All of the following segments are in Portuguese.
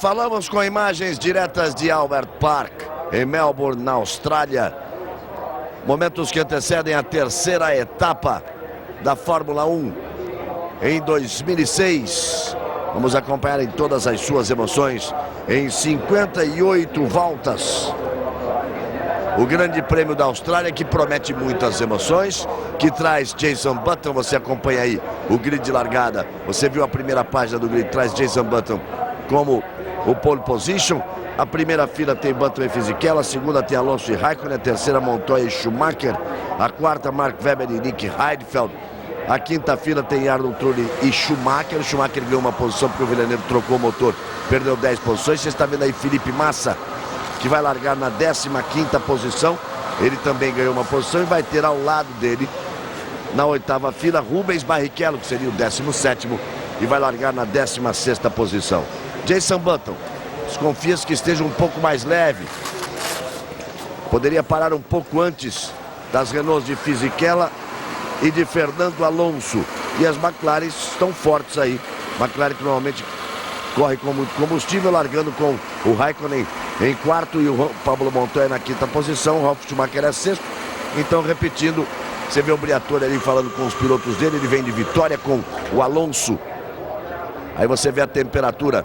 Falamos com imagens diretas de Albert Park, em Melbourne, na Austrália. Momentos que antecedem a terceira etapa da Fórmula 1 em 2006. Vamos acompanhar em todas as suas emoções em 58 voltas. O Grande Prêmio da Austrália, que promete muitas emoções, que traz Jenson Button. Você acompanha aí o grid de largada. Você viu a primeira página do grid, traz Jenson Button como o pole position. A primeira fila tem Button e Fisichella, a segunda tem Alonso e Raikkonen, a terceira Montoya e Schumacher, a quarta Mark Webber e Nick Heidfeld, a quinta fila tem Arnold Trulli e Schumacher. O Schumacher ganhou uma posição porque o Villeneuve trocou o motor, perdeu 10 posições. Você está vendo aí Felipe Massa, que vai largar na 15ª posição. Ele também ganhou uma posição e vai ter ao lado dele, na 8ª fila, Rubens Barrichello, que seria o 17º, e vai largar na 16ª posição. Jenson Button, desconfia-se que esteja um pouco mais leve. Poderia parar um pouco antes das Renaults de Fisichella e de Fernando Alonso. E as McLaren estão fortes aí. McLaren que normalmente corre com muito combustível, largando com o Raikkonen em quarto e o Pablo Montoya na 5ª posição. O Ralf Schumacher é sexto. Então, repetindo, você vê o Briatore ali falando com os pilotos dele. Ele vem de vitória com o Alonso. Aí você vê a temperatura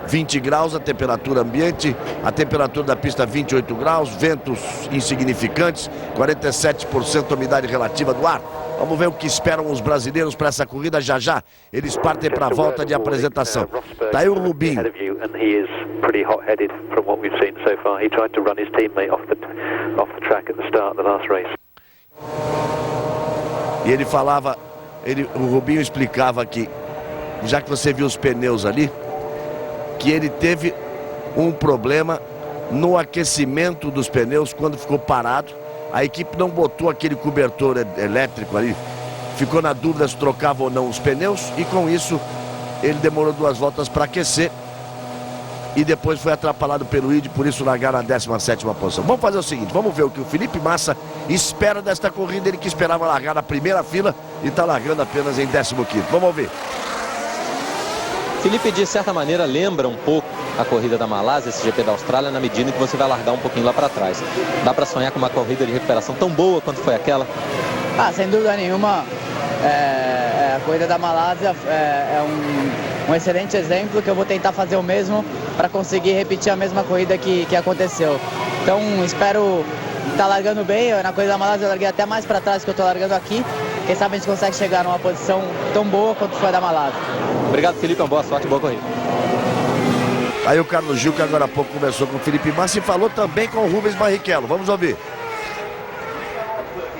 20 graus, a temperatura ambiente, a temperatura da pista 28 graus, ventos insignificantes, 47% umidade relativa do ar. Vamos ver o que esperam os brasileiros para essa corrida já já. Eles partem para a volta de apresentação. Tá aí o Rubinho. E ele falava, o Rubinho explicava que, já que você viu os pneus ali, que ele teve um problema no aquecimento dos pneus quando ficou parado. A equipe não botou aquele cobertor elétrico ali, ficou na dúvida se trocava ou não os pneus, e com isso ele demorou 2 voltas para aquecer e depois foi atrapalhado pelo ID, por isso largar na 17ª posição. Vamos fazer o seguinte, vamos ver o que o Felipe Massa espera desta corrida. Ele que esperava largar na primeira fila e está largando apenas em 15º. Vamos ver. Felipe, de certa maneira, lembra um pouco a corrida da Malásia, esse GP da Austrália, na medida em que você vai largar um pouquinho lá para trás. Dá para sonhar com uma corrida de recuperação tão boa quanto foi aquela? Sem dúvida nenhuma. A corrida da Malásia é um excelente exemplo, que eu vou tentar fazer o mesmo para conseguir repetir a mesma corrida que aconteceu. Então, espero estar largando bem. Na corrida da Malásia eu larguei até mais para trás que eu estou largando aqui. Quem sabe a gente consegue chegar numa posição tão boa quanto foi a da Malásia. Obrigado, Felipe. Uma boa sorte e boa corrida. Aí o Carlos Gil, que agora há pouco conversou com o Felipe Massa e falou também com o Rubens Barrichello. Vamos ouvir.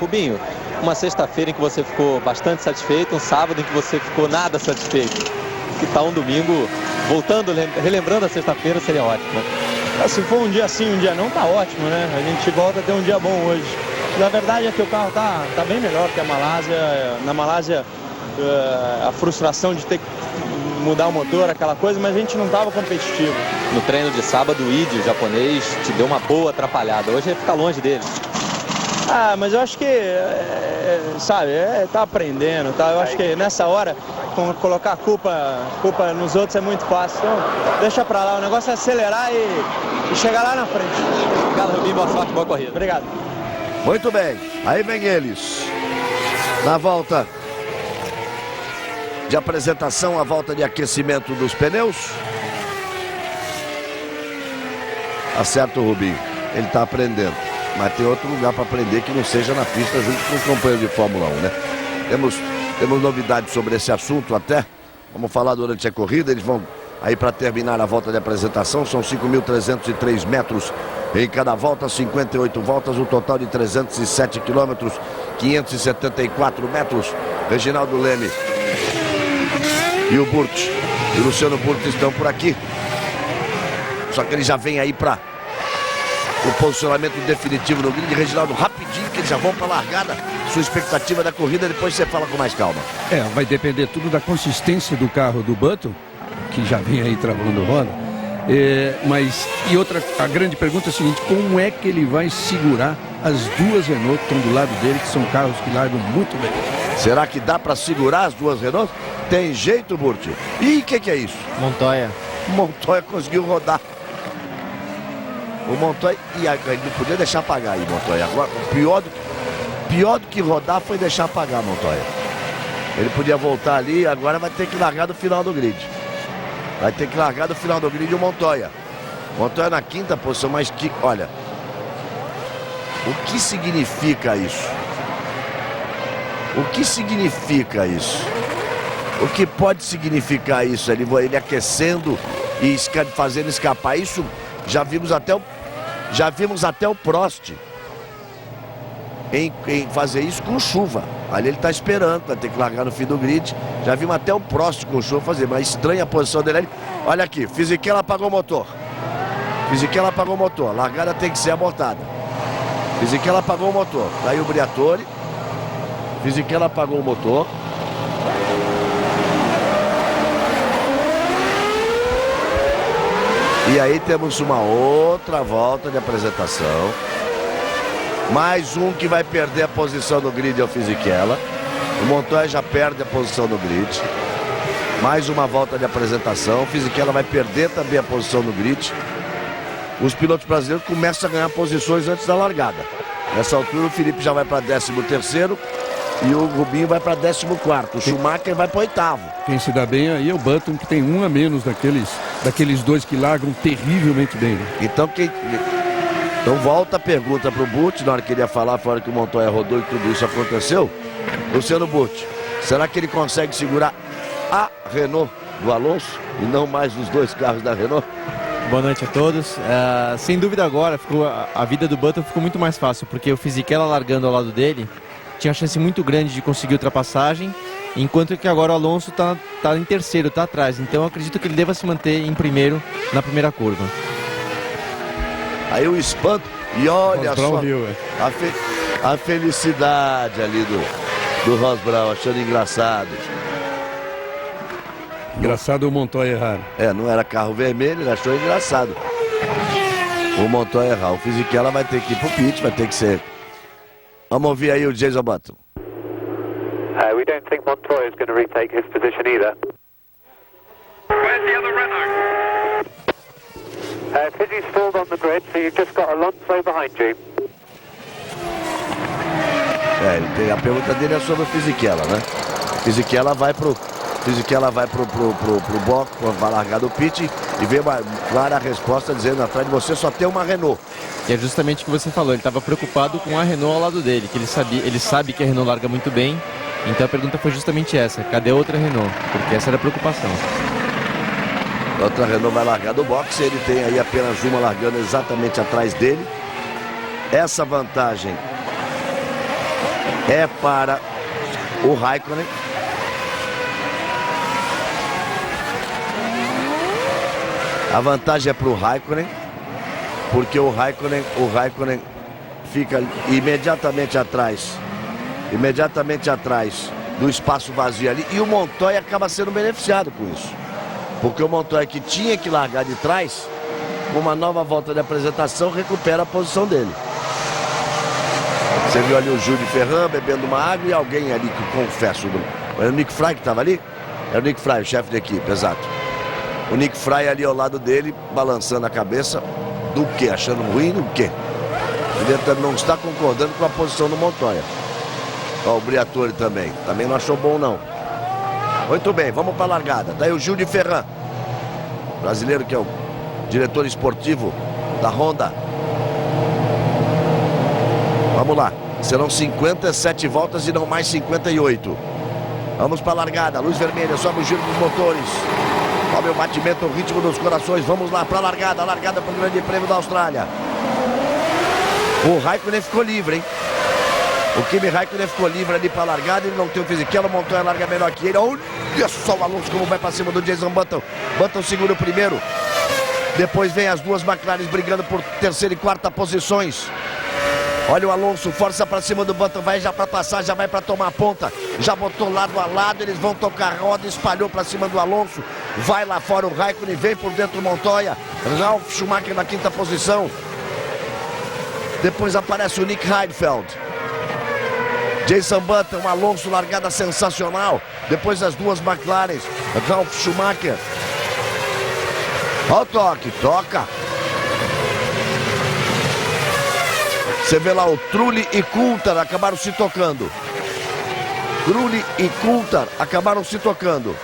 Rubinho, uma sexta-feira em que você ficou bastante satisfeito, um sábado em que você ficou nada satisfeito. Que tal um domingo, voltando, relembrando a sexta-feira, seria ótimo, né? Se for um dia sim, um dia não, tá ótimo, né? A gente volta a ter um dia bom hoje. Na verdade é que o carro tá bem melhor que a Malásia. Na Malásia, a frustração de ter que mudar o motor, aquela coisa, mas a gente não estava competitivo. No treino de sábado, o Id, o japonês, te deu uma boa atrapalhada. Hoje é ficar longe dele. Mas eu acho que, tá aprendendo, tá? Eu acho que nessa hora, colocar a culpa nos outros é muito fácil. Então, deixa pra lá. O negócio é acelerar e chegar lá na frente. Obrigado, Rubinho. Boa sorte, boa corrida. Obrigado. Muito bem, aí vem eles na volta de apresentação, a volta de aquecimento dos pneus. Acerta o Rubinho, ele está aprendendo, mas tem outro lugar para aprender que não seja na pista junto com os companheiros de Fórmula 1, né? Temos novidades sobre esse assunto até, vamos falar durante a corrida. Eles vão aí para terminar a volta de apresentação, são 5.303 metros em cada volta, 58 voltas, um total de 307 quilômetros, 574 metros. Reginaldo Leme e o Burt e o Luciano Burti estão por aqui. Só que ele já vem aí para o posicionamento definitivo no grid. Reginaldo, rapidinho, que eles já vão para a largada. Sua expectativa da corrida, depois você fala com mais calma. Vai depender tudo da consistência do carro do Button, que já vem aí travando roda. A grande pergunta é a seguinte: como é que ele vai segurar as duas Renault que estão do lado dele, que são carros que largam muito bem? Será que dá para segurar as duas Renault? Tem jeito, Burti? E o que é isso? Montoya. O Montoya conseguiu rodar. O Montoya, e ele não podia deixar apagar aí, Montoya. Agora, pior do que rodar foi deixar apagar, Montoya. Ele podia voltar ali, agora vai ter que largar do final do grid. Vai ter que largar do final do grid o Montoya. Montoya na quinta posição, mas que, olha, o que significa isso? O que significa isso? O que pode significar isso? Ele aquecendo e fazendo escapar isso. Já vimos até o Prost em fazer isso com chuva. Ali ele está esperando, vai ter que largar no fim do grid. Já vimos até o Prost com chuva fazer, mas estranha a posição dele ali. Olha aqui, Fisichella apagou o motor. Fisichella apagou o motor. Largada tem que ser abortada. Fisichella apagou o motor. Daí o Briatore. Fisichella apagou o motor. E aí temos uma outra volta de apresentação. Mais um que vai perder a posição no grid é o Fisichella. O Montoya já perde a posição no grid. Mais uma volta de apresentação. O Fisichella vai perder também a posição no grid. Os pilotos brasileiros começam a ganhar posições antes da largada. Nessa altura o Felipe já vai para 13º e o Rubinho vai para 14º. O Schumacher vai para 8º. Quem se dá bem aí é o Button, que tem um a menos daqueles dois que largam terrivelmente bem. Né? Então volta a pergunta para o Butch, na hora que ele ia falar, fora que o Montoya rodou e tudo isso aconteceu. Luciano Butch, será que ele consegue segurar a Renault do Alonso e não mais os dois carros da Renault? Boa noite a todos. Sem dúvida agora, a vida do Button ficou muito mais fácil, porque o Fisichella largando ao lado dele tinha uma chance muito grande de conseguir ultrapassagem, enquanto que agora o Alonso está em terceiro, está atrás. Então eu acredito que ele deva se manter em primeiro na primeira curva. Aí o espanto, e olha só a felicidade ali do Ross Brown, achando engraçado. Engraçado o Montoya errar. Não era carro vermelho, ele achou engraçado o Montoya errar. O Fisichella vai ter que ir pro pit, vai ter que ser. Vamos ouvir aí o Jason Button. We don't think Montoya is going to retake his position either. Where's the other Renault? Fizzy's stalled on the grid, so you've just got Alonso behind you. A pergunta dele é sobre o Fisichella, né? Fisichella vai pro bloco, vai largar do pit e vem uma clara resposta dizendo: atrás de você só tem uma Renault. Que é justamente o que você falou, ele estava preocupado com a Renault ao lado dele, que ele sabe que a Renault larga muito bem, então a pergunta foi justamente essa: cadê outra Renault? Porque essa era a preocupação. Outra Renault vai largar do boxe, ele tem aí apenas uma largando exatamente atrás dele. Essa vantagem é para o Raikkonen. A vantagem é para o Raikkonen, porque o Raikkonen fica imediatamente atrás do espaço vazio ali, e o Montoya acaba sendo beneficiado com isso. Porque o Montoya, que tinha que largar de trás, com uma nova volta de apresentação, recupera a posição dele. Você viu ali o Júlio Ferran bebendo uma água e alguém ali que, confesso, era o Nick Fry que estava ali? Era o Nick Fry, o chefe de equipe, exato. O Nick Fry ali ao lado dele, balançando a cabeça. Do quê? Achando ruim do quê? Ele não está concordando com a posição do Montoya. Ó, o Briatore também não achou bom não. Muito bem, vamos para a largada. Daí o Júlio Ferran, brasileiro, que é o diretor esportivo da Honda. Vamos lá, serão 57 voltas e não mais 58. Vamos para a largada, luz vermelha, sobe o giro dos motores. Olha o batimento, o ritmo dos corações. Vamos lá para a largada para o Grande Prêmio da Austrália. O Raikkonen ficou livre, hein? O Kimi Raikkonen ficou livre ali para a largada. Ele não tem o Fisichella, o Montoya larga melhor que ele. Olha só o Alonso como vai para cima do Jason Button. Button segura o primeiro. Depois vem as duas McLaren brigando por terceira e quarta posições. Olha o Alonso, força para cima do Button, vai já para passar, já vai para tomar a ponta. Já botou lado a lado, eles vão tocar a roda, espalhou para cima do Alonso. Vai lá fora o Raikkonen, vem por dentro o Montoya. Ralf Schumacher na quinta posição. Depois aparece o Nick Heidfeld. Jason Button, Alonso, largada sensacional. Depois as duas McLaren, Ralf Schumacher. Olha o toque, toca. Você vê lá o Trulli e Coulthard acabaram se tocando. Trulli e Coulthard acabaram se tocando.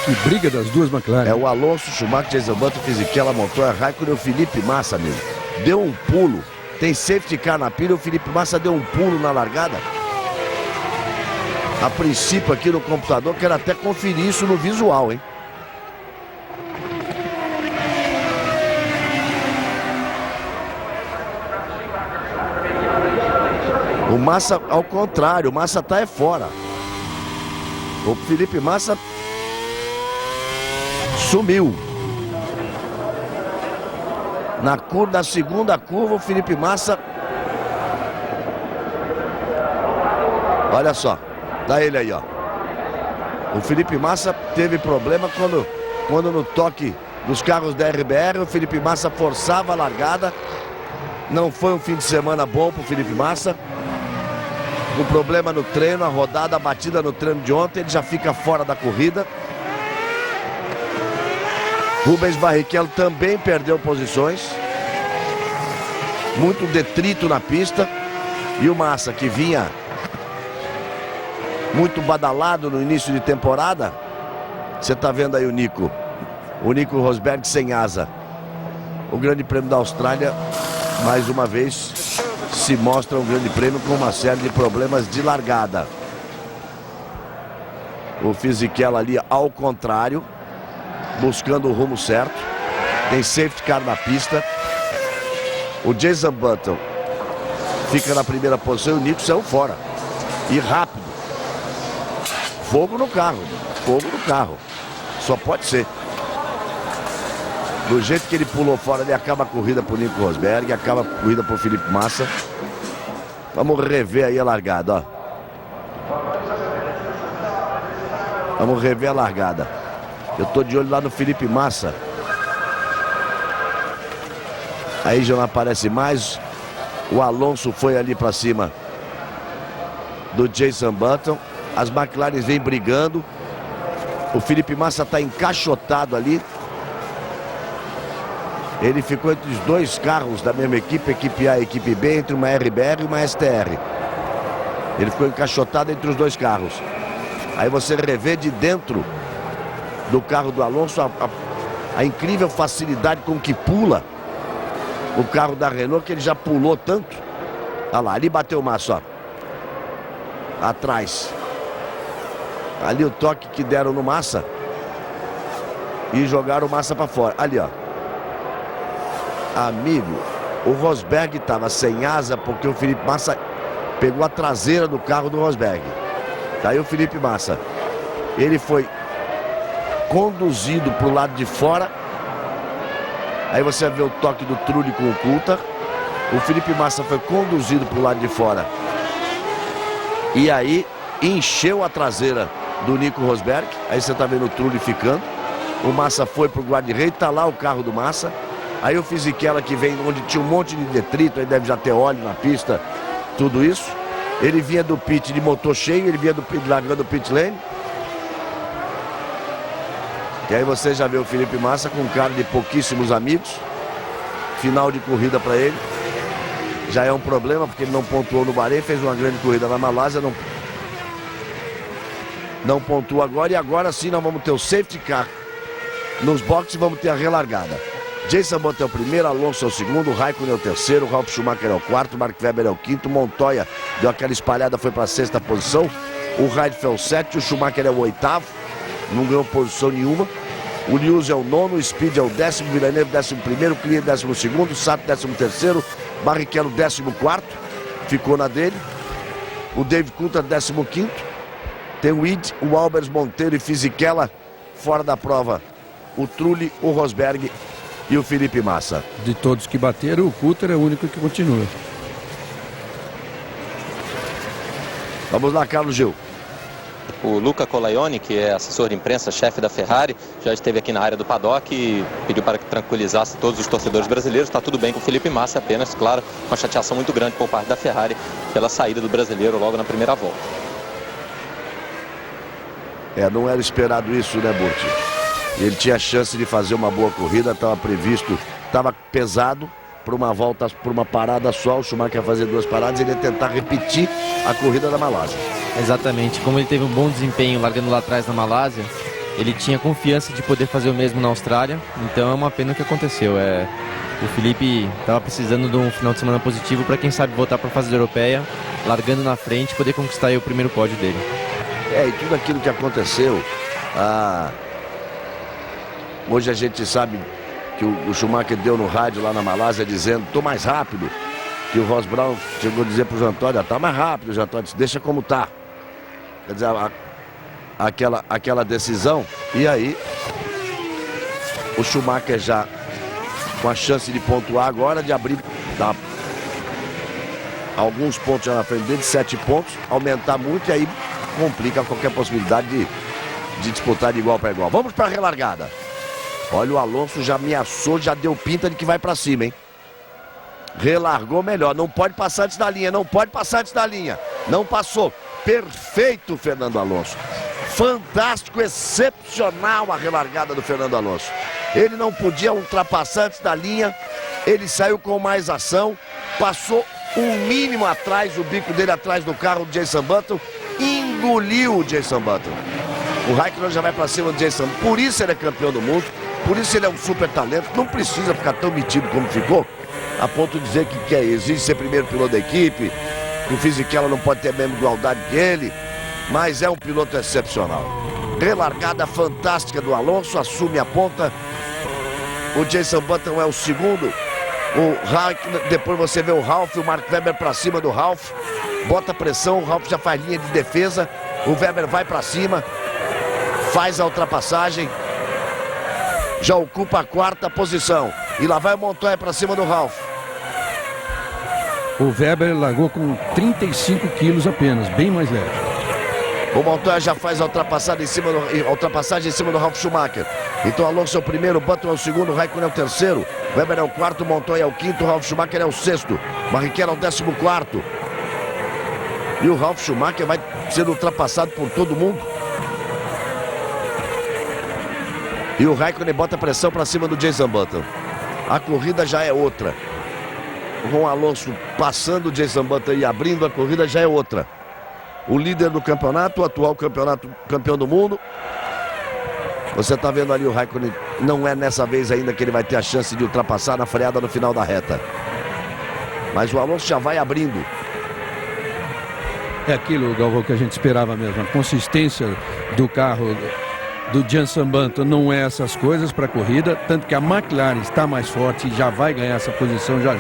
Que briga das duas McLaren. É o Alonso, Schumacher, Jason Button, Fisichella, Montoya, Raikkonen e o Felipe Massa, amigo. Deu um pulo. Tem safety car na pista, o Felipe Massa deu um pulo na largada. A princípio aqui no computador, quero até conferir isso no visual, hein? O Massa, ao contrário, o Massa tá fora. O Felipe Massa sumiu. Na segunda curva, o Felipe Massa... Olha só, tá ele aí, ó. O Felipe Massa teve problema quando no toque dos carros da RBR, o Felipe Massa forçava a largada. Não foi um fim de semana bom pro Felipe Massa. O problema no treino, a rodada, a batida no treino de ontem, ele já fica fora da corrida. Rubens Barrichello também perdeu posições. Muito detrito na pista. E o Massa, que vinha muito badalado no início de temporada. Você tá vendo aí o Nico Rosberg sem asa. O Grande Prêmio da Austrália, mais uma vez, se mostra um grande prêmio com uma série de problemas de largada. O Fisichella ali ao contrário, buscando o rumo certo. Tem safety car na pista. O Jason Button fica na primeira posição e o Nico saiu fora. E rápido. Fogo no carro. Fogo no carro. Só pode ser. Do jeito que ele pulou fora, ele acaba a corrida pro Nico Rosberg, acaba a corrida pro Felipe Massa. Vamos rever aí a largada, ó. Vamos rever a largada. Eu tô de olho lá no Felipe Massa. Aí já não aparece mais. O Alonso foi ali para cima do Jason Button. As McLaren vêm brigando. O Felipe Massa está encaixotado ali. Ele ficou entre os dois carros da mesma equipe, equipe A e equipe B, entre uma RBR e uma STR. Ele ficou encaixotado entre os dois carros. Aí você revê de dentro do carro do Alonso a incrível facilidade com que pula o carro da Renault, que ele já pulou tanto. Olha lá, ali bateu o Massa, ó. Atrás. Ali o toque que deram no Massa. E jogaram o Massa para fora. Ali, ó. Amigo, o Rosberg estava sem asa porque o Felipe Massa pegou a traseira do carro do Rosberg. Tá aí o Felipe Massa. Ele foi conduzido para o lado de fora. Aí você vê o toque do Trulli com o Coulthard. O Felipe Massa foi conduzido para o lado de fora. E aí encheu a traseira do Nico Rosberg. Aí você está vendo o Trulli ficando. O Massa foi para o guarda-reio. Está lá o carro do Massa. Aí o Fisichella, que vem onde tinha um monte de detrito. Aí deve já ter óleo na pista. Tudo isso. Ele vinha do pit de motor cheio. Ele vinha largando o pit lane. E aí você já vê o Felipe Massa com um cara de pouquíssimos amigos. Final de corrida para ele. Já é um problema porque ele não pontuou no Bahrein, fez uma grande corrida na Malásia, não pontua agora. E agora sim nós vamos ter o safety car nos boxes e vamos ter a relargada. Jason Button é o primeiro, Alonso é o segundo, Raikkonen é o terceiro, Ralf Schumacher é o quarto, Mark Webber é o quinto, Montoya deu aquela espalhada, foi para a sexta posição, o Heidfeld é o sétimo, o Schumacher é o oitavo, não ganhou posição nenhuma. O Lewis é o nono, o Speed é o décimo, Villeneuve 11º, Clear 12º, Sato 13º, Barrichello 14º, ficou na dele. O David Coulthard 15º, tem o Id, o Albers, Monteiro e Fisichella fora da prova. O Trulli, o Rosberg e o Felipe Massa. De todos que bateram, o Coulthard é o único que continua. Vamos lá, Carlos Gil. O Luca Colaione, que é assessor de imprensa, chefe da Ferrari, já esteve aqui na área do paddock e pediu para que tranquilizasse todos os torcedores brasileiros. Está tudo bem com o Felipe Massa, apenas, claro, uma chateação muito grande por parte da Ferrari pela saída do brasileiro logo na primeira volta. Não era esperado isso, né, Burti? Ele tinha chance de fazer uma boa corrida, estava previsto, estava pesado para uma volta, para uma parada só. O Schumacher ia fazer 2 paradas e ele ia tentar repetir a corrida da Malásia. Exatamente, como ele teve um bom desempenho largando lá atrás na Malásia, ele tinha confiança de poder fazer o mesmo na Austrália, então é uma pena o que aconteceu. O Felipe estava precisando de um final de semana positivo para quem sabe voltar para a fase europeia, largando na frente e poder conquistar aí o primeiro pódio dele. E tudo aquilo que aconteceu, hoje a gente sabe que o Schumacher deu no rádio lá na Malásia dizendo: tô mais rápido. Que o Ross Brown chegou a dizer pro Jean Todt: tá mais rápido, Jean Todt, deixa como tá. Quer dizer, aquela decisão. E aí o Schumacher já com a chance de pontuar agora, de abrir alguns pontos já na frente dele, 7 pontos, aumentar muito, e aí complica qualquer possibilidade de disputar de igual para igual. Vamos para a relargada. Olha, o Alonso já ameaçou, já deu pinta de que vai para cima, hein? Relargou melhor, não pode passar antes da linha, não pode passar antes da linha. Não passou. Perfeito, Fernando Alonso. Fantástico, excepcional a relargada do Fernando Alonso. Ele não podia ultrapassar antes da linha, ele saiu com mais ação, passou um mínimo atrás, o bico dele atrás do carro do Jenson Button, engoliu o Jenson Button. O Raikkonen já vai para cima do Jenson, por isso ele é campeão do mundo, por isso ele é um super talento, não precisa ficar tão metido como ficou, a ponto de dizer que exige ser primeiro piloto da equipe, que o Fisichella não pode ter a mesma igualdade que ele, mas é um piloto excepcional. Relargada fantástica do Alonso, assume a ponta, o Jenson Button é o segundo, o Raikkonen, depois você vê o Ralf, o Mark Webber para cima do Ralf, bota pressão, o Ralf já faz linha de defesa, o Webber vai para cima, faz a ultrapassagem, já ocupa a 4ª posição, e lá vai o Montoya para cima do Ralf. O Webber largou com 35 quilos apenas, bem mais leve. O Montoya já faz a ultrapassagem em cima do Ralf Schumacher. Então Alonso é o primeiro, Button é o segundo, Raikkonen é o terceiro, Webber é o 4º, Montoya é o 5º, Ralf Schumacher é o 6º, Barrichello é o 14º. E o Ralf Schumacher vai sendo ultrapassado por todo mundo. E o Raikkonen bota pressão para cima do Jenson Button. A corrida já é outra. Com o Alonso passando o Jenson Button e abrindo a corrida já é outra. O líder do campeonato, o atual campeão do mundo. Você está vendo ali o Raikkonen, não é nessa vez ainda que ele vai ter a chance de ultrapassar na freada no final da reta. Mas o Alonso já vai abrindo. É aquilo, Galvão, que a gente esperava mesmo. A consistência do carro do Jenson Button não é essas coisas para a corrida, tanto que a McLaren está mais forte e já vai ganhar essa posição já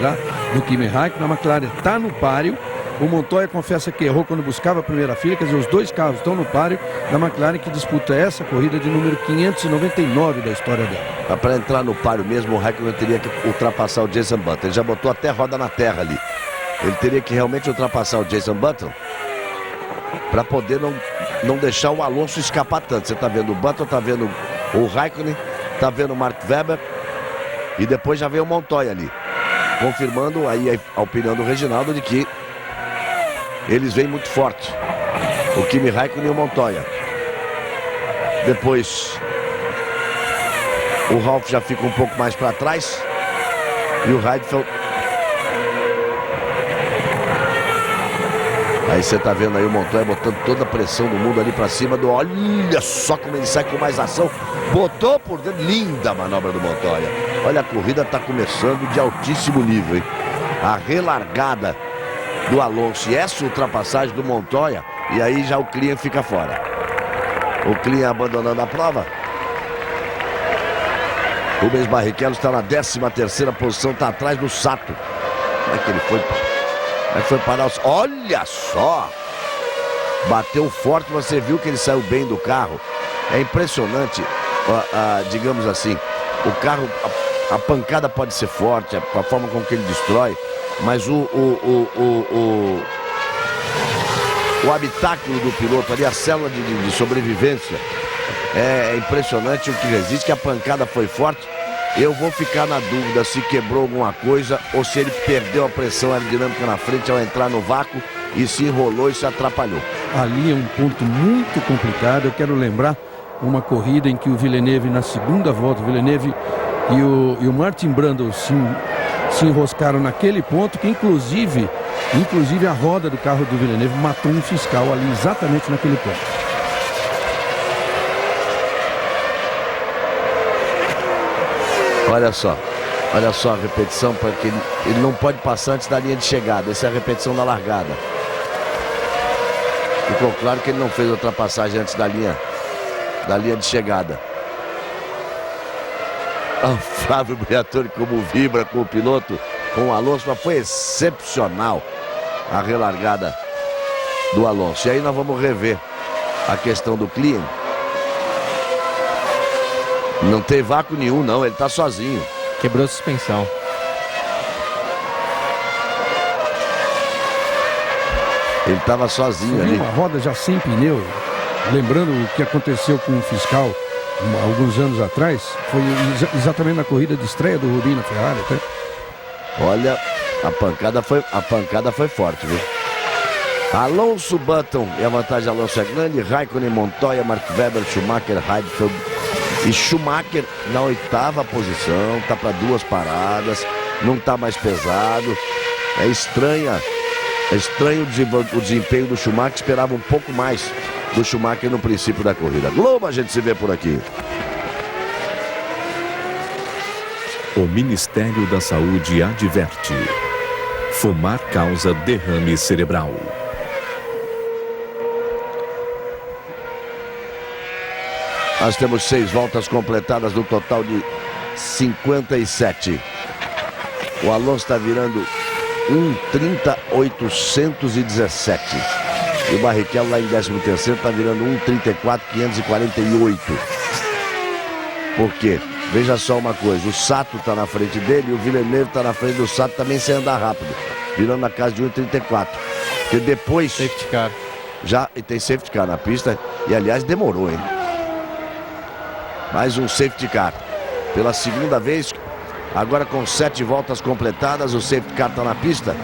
do Kimi Raikkonen. A McLaren está no páreo. O Montoya confessa que errou quando buscava a primeira fila, quer dizer, os dois carros estão no páreo da McLaren, que disputa essa corrida de número 599 da história dela. Para entrar no páreo mesmo, o Raikkonen teria que ultrapassar o Jenson Button. Ele já botou até roda na terra ali. Ele teria que realmente ultrapassar o Jenson Button para poder não deixar o Alonso escapar tanto. Você está vendo o Button, está vendo o Raikkonen, está vendo o Mark Webber e depois já vem o Montoya ali, confirmando aí a opinião do Reginaldo de que eles vêm muito forte, o Kimi Raikkonen e o Montoya. Depois o Ralf já fica um pouco mais para trás e o Heidfeld. Aí você tá vendo aí o Montoya botando toda a pressão do mundo ali para cima do... Olha só como ele sai com mais ação. Botou por dentro. Linda a manobra do Montoya. Olha, a corrida tá começando de altíssimo nível, hein? A relargada do Alonso e essa ultrapassagem do Montoya. E aí já o Klian fica fora. O Klian abandonando a prova. O Rubens Barrichello está na 13ª posição, está atrás do Sato. Como é que ele foi? Como é que foi parar os... Olha só! Bateu forte, você viu que ele saiu bem do carro. É impressionante, digamos assim, o carro, a pancada pode ser forte, a forma com que ele destrói, mas o habitáculo do piloto ali, a célula de sobrevivência, é impressionante o que resiste, que a pancada foi forte. Eu vou ficar na dúvida se quebrou alguma coisa ou se ele perdeu a pressão aerodinâmica na frente ao entrar no vácuo e se enrolou e se atrapalhou. ali é um ponto muito complicado. Eu quero lembrar uma corrida em que o Villeneuve, na segunda volta, o Villeneuve e o Martin Brundle se enroscaram naquele ponto, que inclusive a roda do carro do Villeneuve matou um fiscal ali, exatamente naquele ponto. Olha só a repetição, porque ele não pode passar antes da linha de chegada. Essa é a repetição da largada. Ficou claro que ele não fez ultrapassagem antes da linha de chegada. O Flávio Briatore como vibra com o piloto, com o Alonso, mas foi excepcional a relargada do Alonso. E aí nós vamos rever a questão do Klien. Não tem vácuo nenhum, não, ele tá sozinho. Quebrou a suspensão. Ele estava sozinho ali. Uma roda já sem pneu. Lembrando o que aconteceu com o fiscal alguns anos atrás, foi exatamente na corrida de estreia do Rubinho na Ferrari. Até. Olha, a pancada foi forte, viu? Alonso, Button, e a vantagem de Alonso é grande. Raikkonen, Montoya, Mark Webber, Schumacher, Heidfeld e Schumacher na 8ª posição. Tá para 2 paradas, não tá mais pesado. É estranho o desempenho do Schumacher. Esperava um pouco mais do Schumacher no princípio da corrida. Globo, a gente se vê por aqui. O Ministério da Saúde adverte: fumar causa derrame cerebral. Nós temos 6 voltas completadas no total de 57. O Alonso está virando 1:30.817. E o Barrichello lá em 13º está virando 1:34.548. Por quê? Veja só uma coisa, o Sato está na frente dele e o Villeneuve está na frente do Sato também sem andar rápido, virando na casa de 1:34. Porque depois... Safety car. E tem safety car na pista e aliás demorou, hein? Mais um safety car. Pela segunda vez, agora com 7 voltas completadas, o safety car está na pista.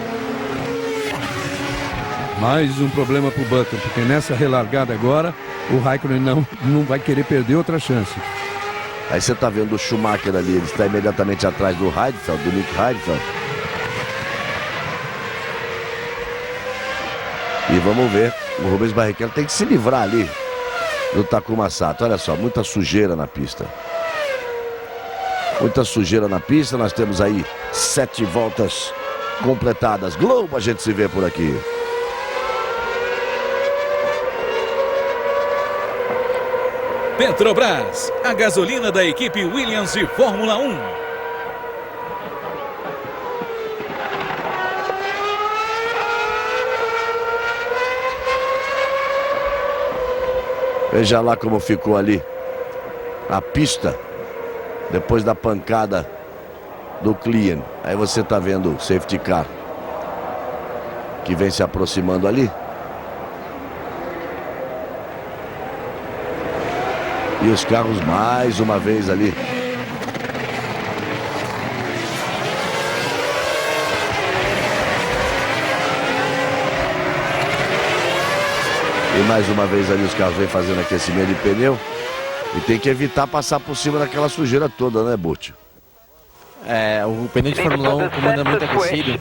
Mais um problema para o Button, porque nessa relargada agora, o Raikkonen não vai querer perder outra chance. Aí você está vendo o Schumacher ali, ele está imediatamente atrás do Heidfeld, do Nick Heidfeld. E vamos ver, o Rubens Barrichello tem que se livrar ali do Takuma Sato. Olha só, muita sujeira na pista. Muita sujeira na pista, nós temos aí 7 voltas completadas. Globo, a gente se vê por aqui. Petrobras, a gasolina da equipe Williams de Fórmula 1. Veja lá como ficou ali a pista depois da pancada do Klien. Aí você está vendo o safety car que vem se aproximando ali. E os carros mais uma vez ali. E mais uma vez ali os carros vêm fazendo aquecimento de pneu. E tem que evitar passar por cima daquela sujeira toda, né, Butch? O pneu de Fórmula 1, como anda muito aquecido,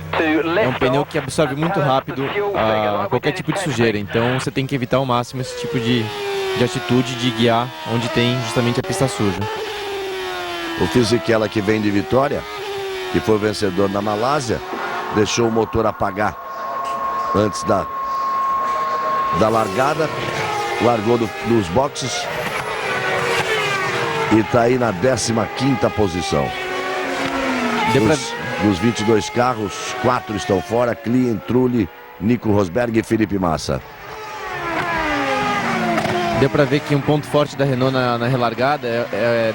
é um pneu que absorve muito rápido qualquer tipo de sujeira. Então você tem que evitar ao máximo esse tipo de atitude de guiar onde tem justamente a pista suja. O Fisichella, que vem de vitória, que foi o vencedor na Malásia, deixou o motor apagar antes da largada, largou dos boxes e está aí na 15ª posição. Dos 22 carros, 4 estão fora: Klien, Trulli, Nico Rosberg e Felipe Massa. Deu para ver que um ponto forte da Renault na relargada,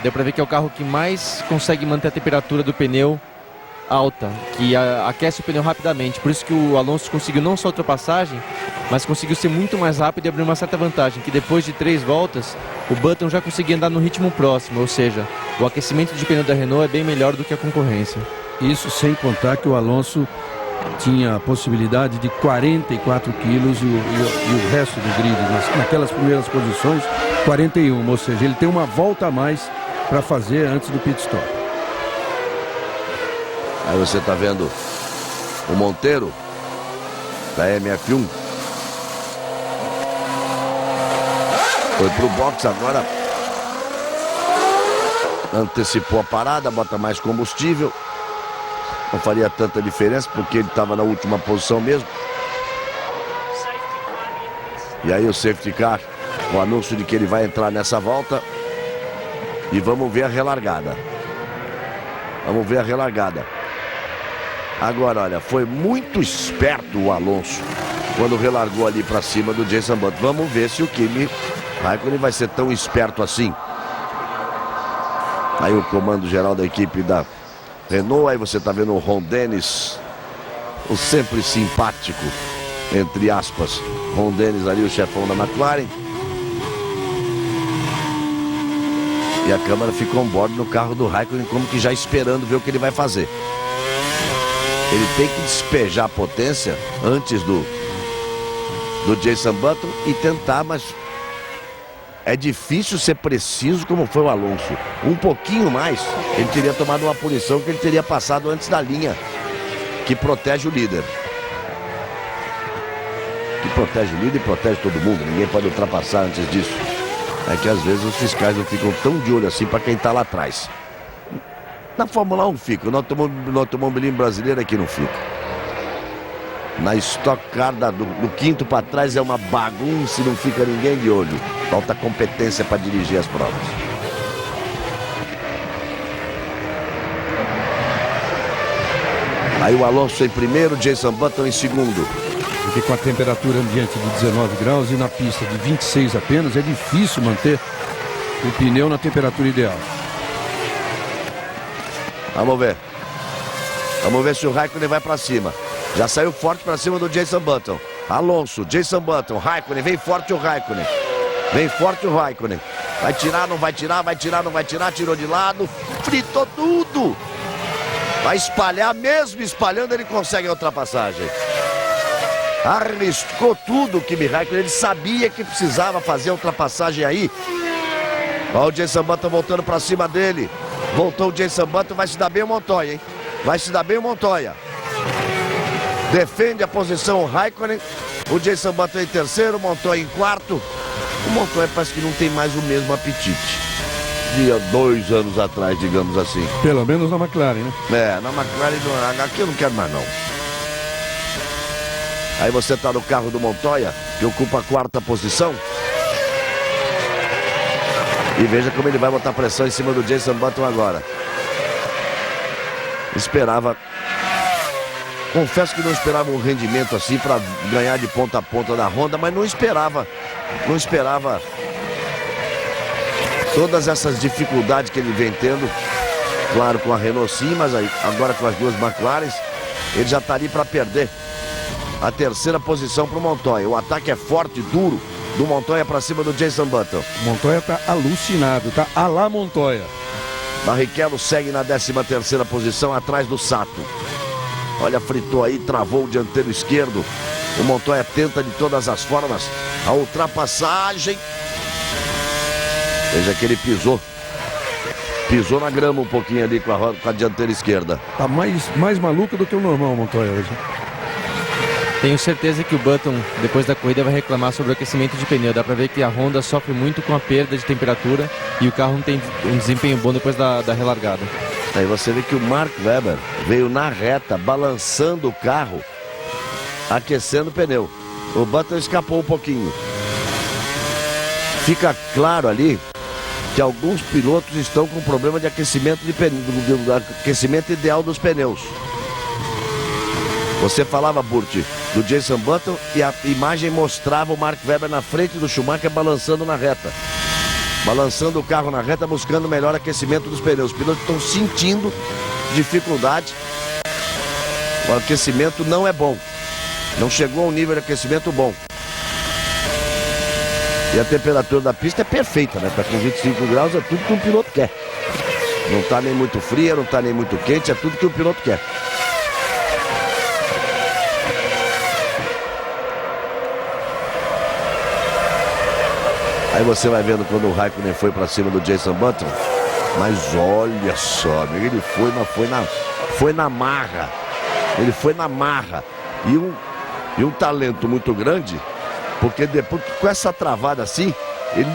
deu para ver que é o carro que mais consegue manter a temperatura do pneu alta, que aquece o pneu rapidamente. Por isso que o Alonso conseguiu não só ultrapassagem, mas conseguiu ser muito mais rápido e abrir uma certa vantagem, que depois de 3 voltas, o Button já conseguia andar no ritmo próximo, ou seja, o aquecimento de pneu da Renault é bem melhor do que a concorrência. Isso sem contar que o Alonso tinha a possibilidade de 44 quilos e o resto do grid, naquelas primeiras posições, 41. Ou seja, ele tem uma volta a mais para fazer antes do pit stop. Aí você está vendo o Monteiro da MF1. Foi pro box agora. Antecipou a parada, bota mais combustível. Não faria tanta diferença porque ele estava na última posição mesmo. E aí o safety car, o anúncio de que ele vai entrar nessa volta. E vamos ver a relargada. Vamos ver a relargada. Agora, olha, foi muito esperto o Alonso quando relargou ali para cima do Jenson Button. Vamos ver se o Kimi Raikkonen vai ser tão esperto assim. Aí o comando geral da equipe da Renault. Aí você está vendo o Ron Dennis, o sempre simpático, entre aspas, Ron Dennis ali, o chefão da McLaren. E a câmera ficou on board no carro do Raikkonen, como que já esperando ver o que ele vai fazer. Ele tem que despejar a potência antes do Jenson Button e tentar, mas é difícil ser preciso como foi o Alonso. Um pouquinho mais, ele teria tomado uma punição que ele teria passado antes da linha que protege o líder. Que protege o líder e protege todo mundo. Ninguém pode ultrapassar antes disso. É que às vezes os fiscais não ficam tão de olho assim para quem está lá atrás. Na Fórmula 1 fica, no automobilismo brasileiro aqui não fica. Na Stock Car do quinto para trás é uma bagunça e não fica ninguém de olho. Falta competência para dirigir as provas. Aí o Alonso em primeiro, Jenson Button em segundo. Porque com a temperatura ambiente de 19 graus e na pista de 26 apenas, é difícil manter o pneu na temperatura ideal. Vamos ver. Vamos ver se o Raikkonen vai para cima. Já saiu forte para cima do Jenson Button. Alonso, Jenson Button, Raikkonen, vem forte o Raikkonen. Vem forte o Raikkonen. Vai tirar, não vai tirar, vai tirar, não vai tirar. Tirou de lado, fritou tudo. Vai espalhar, mesmo espalhando ele consegue a ultrapassagem. Arriscou tudo o Kimi Raikkonen. Ele sabia que precisava fazer a ultrapassagem aí. Olha o Jenson Button voltando para cima dele. Voltou o Jenson Button, vai se dar bem o Montoya, hein? Vai se dar bem o Montoya. Defende a posição o Raikkonen. O Jenson Button em terceiro, o Montoya em quarto. O Montoya parece que não tem mais o mesmo apetite de há 2 anos atrás, digamos assim. Pelo menos na McLaren, né? É, na McLaren, aqui eu não quero mais não. Aí você tá no carro do Montoya, que ocupa a quarta posição. E veja como ele vai botar pressão em cima do Jenson Button agora. Esperava. Confesso que não esperava um rendimento assim para ganhar de ponta a ponta da Honda, mas não esperava todas essas dificuldades que ele vem tendo. Claro, com a Renault sim, mas aí, agora com as duas McLarens, ele já está ali para perder a terceira posição para o Montoya. O ataque é forte, duro, do Montoya para cima do Jenson Button. O Montoya está alucinado, tá a lá Montoya. Barrichello segue na 13ª posição, atrás do Sato. Olha, fritou aí, travou o dianteiro esquerdo. O Montoya tenta de todas as formas a ultrapassagem. Veja que ele pisou na grama um pouquinho ali com a dianteira esquerda. Tá mais maluco do que o normal o Montoya hoje. Tenho certeza que o Button, depois da corrida, vai reclamar sobre o aquecimento de pneu. Dá pra ver que a Honda sofre muito com a perda de temperatura e o carro não tem um desempenho bom depois da relargada. Aí você vê que o Mark Webber veio na reta, balançando o carro, aquecendo o pneu. O Button escapou um pouquinho. Fica claro ali que alguns pilotos estão com problema de aquecimento do aquecimento ideal dos pneus. Você falava, Burt, do Jenson Button e a imagem mostrava o Mark Webber na frente do Schumacher balançando na reta. Balançando o carro na reta, buscando melhor aquecimento dos pneus. Os pilotos estão sentindo dificuldade. O aquecimento não é bom. Não chegou a um nível de aquecimento bom. E a temperatura da pista é perfeita, né? Tá com 25 graus, é tudo que um piloto quer. Não tá nem muito fria, não tá nem muito quente, é tudo que o piloto quer. Aí você vai vendo quando o Raikkonen foi para cima do Jenson Button. Mas olha só, ele foi, mas foi na marra. Ele foi na marra. E um talento muito grande, porque depois com essa travada assim, ele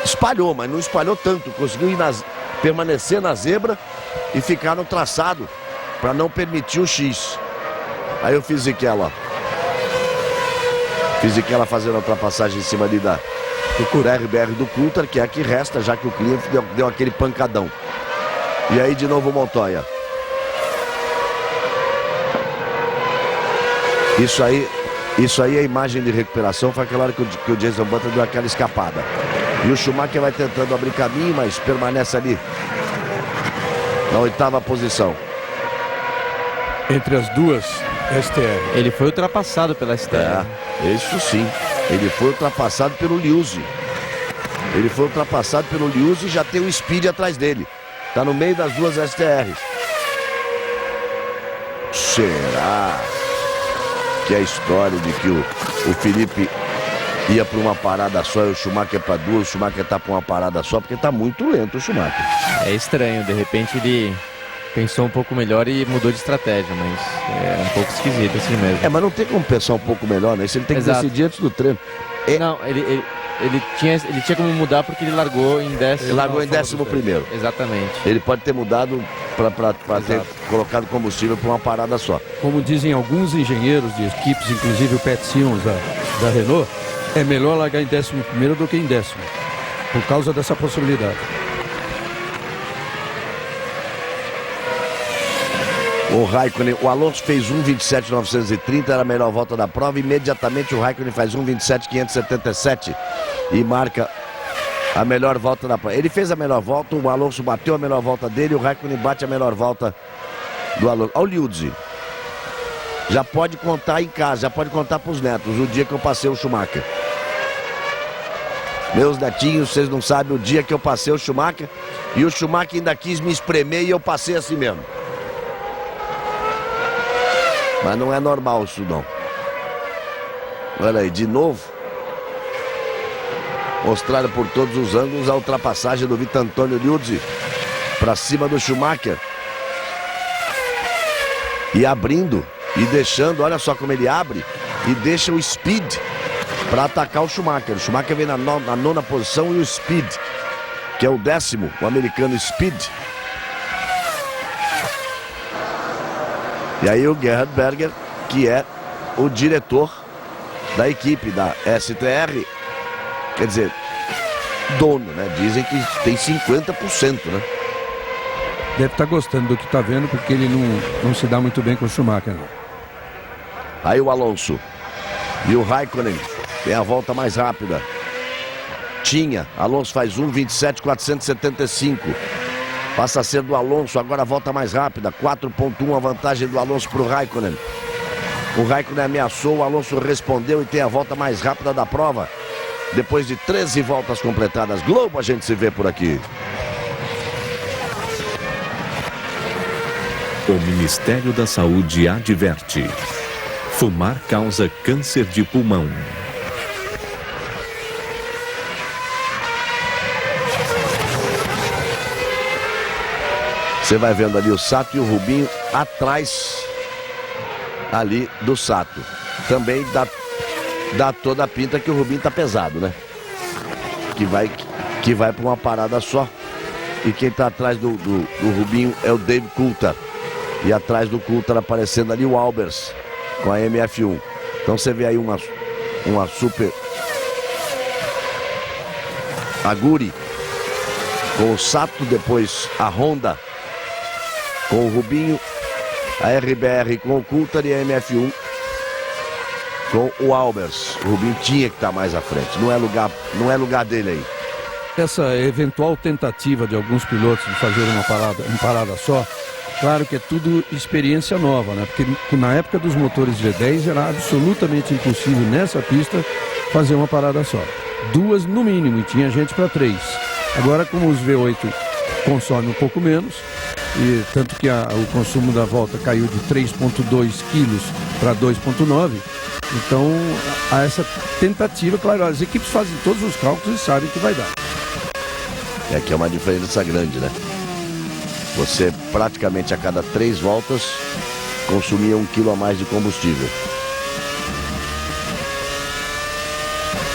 espalhou, mas não espalhou tanto. Conseguiu permanecer na zebra e ficar no traçado para não permitir o X. Aí o Fisichella. Fisichella fazendo a ultrapassagem em cima ali do RBR do Coulthard, que é a que resta, já que o Klimt deu aquele pancadão. E aí de novo o Montoya. Isso aí é a imagem de recuperação. Foi aquela hora que o Jenson Button deu aquela escapada. E o Schumacher vai tentando abrir caminho, mas permanece ali na 8ª posição. Entre as duas STR. Ele foi ultrapassado pela STR. Isso sim. Ele foi ultrapassado pelo Liuzzi. Ele foi ultrapassado pelo Liuzzi e já tem o Speed atrás dele. Tá no meio das duas STRs. Será que é a história de que o Felipe ia para uma parada só e o Schumacher para duas, o Schumacher tá para uma parada só, porque tá muito lento o Schumacher. É estranho, de repente ele pensou um pouco melhor e mudou de estratégia, mas é um pouco esquisito assim mesmo. Mas não tem como pensar um pouco melhor, né? Isso ele tem que decidir antes do treino. Não, ele tinha como mudar porque ele largou em 10º. Ele largou em 11º. Exatamente. Ele pode ter mudado para ter colocado combustível para uma parada só. Como dizem alguns engenheiros de equipes, inclusive o Pat Simmons da Renault, é melhor largar em 11º do que em 10º, por causa dessa possibilidade. O Raikkonen, o Alonso fez 1:27.930, era a melhor volta da prova. Imediatamente o Raikkonen faz 1:27.577 e marca a melhor volta da prova. Ele fez a melhor volta, o Alonso bateu a melhor volta dele, o Raikkonen bate a melhor volta do Alonso. Olha o Liuzzi. Já pode contar em casa, já pode contar para os netos o dia que eu passei o Schumacher. Meus netinhos, vocês não sabem o dia que eu passei o Schumacher, e o Schumacher ainda quis me espremer e eu passei assim mesmo. Mas não é normal isso não. Olha aí, de novo. Mostrado por todos os ângulos a ultrapassagem do Vitor Antônio Liuzzi para cima do Schumacher. E abrindo e deixando, olha só como ele abre e deixa o Speed para atacar o Schumacher. O Schumacher vem na 9ª posição e o Speed, que é o 10º, o americano Speed. E aí o Gerhard Berger, que é o diretor da equipe da STR, quer dizer, dono, né? Dizem que tem 50%, né? Deve estar gostando do que está vendo, porque ele não se dá muito bem com o Schumacher. Não. Aí o Alonso e o Raikkonen tem a volta mais rápida. Alonso faz 1:27.475. Passa a ser do Alonso, agora a volta mais rápida. 4.1 a vantagem do Alonso para o Raikkonen. O Raikkonen ameaçou, o Alonso respondeu e tem a volta mais rápida da prova. Depois de 13 voltas completadas. Globo, a gente se vê por aqui. O Ministério da Saúde adverte: fumar causa câncer de pulmão. Você vai vendo ali o Sato e o Rubinho atrás ali do Sato. Também dá toda a pinta que o Rubinho tá pesado, né? Que vai para uma parada só. E quem tá atrás do Rubinho é o Dave Coulthard. E atrás do Coulthard aparecendo ali o Albers com a MF1. Então você vê aí uma super Aguri com o Sato, depois a Honda com o Rubinho, a RBR com o Coulthard e a MF1 com o Albers. O Rubinho tinha que estar mais à frente, não é lugar dele aí. Essa eventual tentativa de alguns pilotos de fazer uma parada só, claro que é tudo experiência nova, né? Porque na época dos motores V10 era absolutamente impossível nessa pista fazer uma parada só. 2 no mínimo, e tinha gente para 3. Agora, como os V8 consomem um pouco menos, e tanto que o consumo da volta caiu de 3,2 quilos para 2,9, Então, há essa tentativa, claro, as equipes fazem todos os cálculos e sabem que vai dar. É que é uma diferença grande, né? Você praticamente a cada 3 voltas consumia 1 quilo a mais de combustível.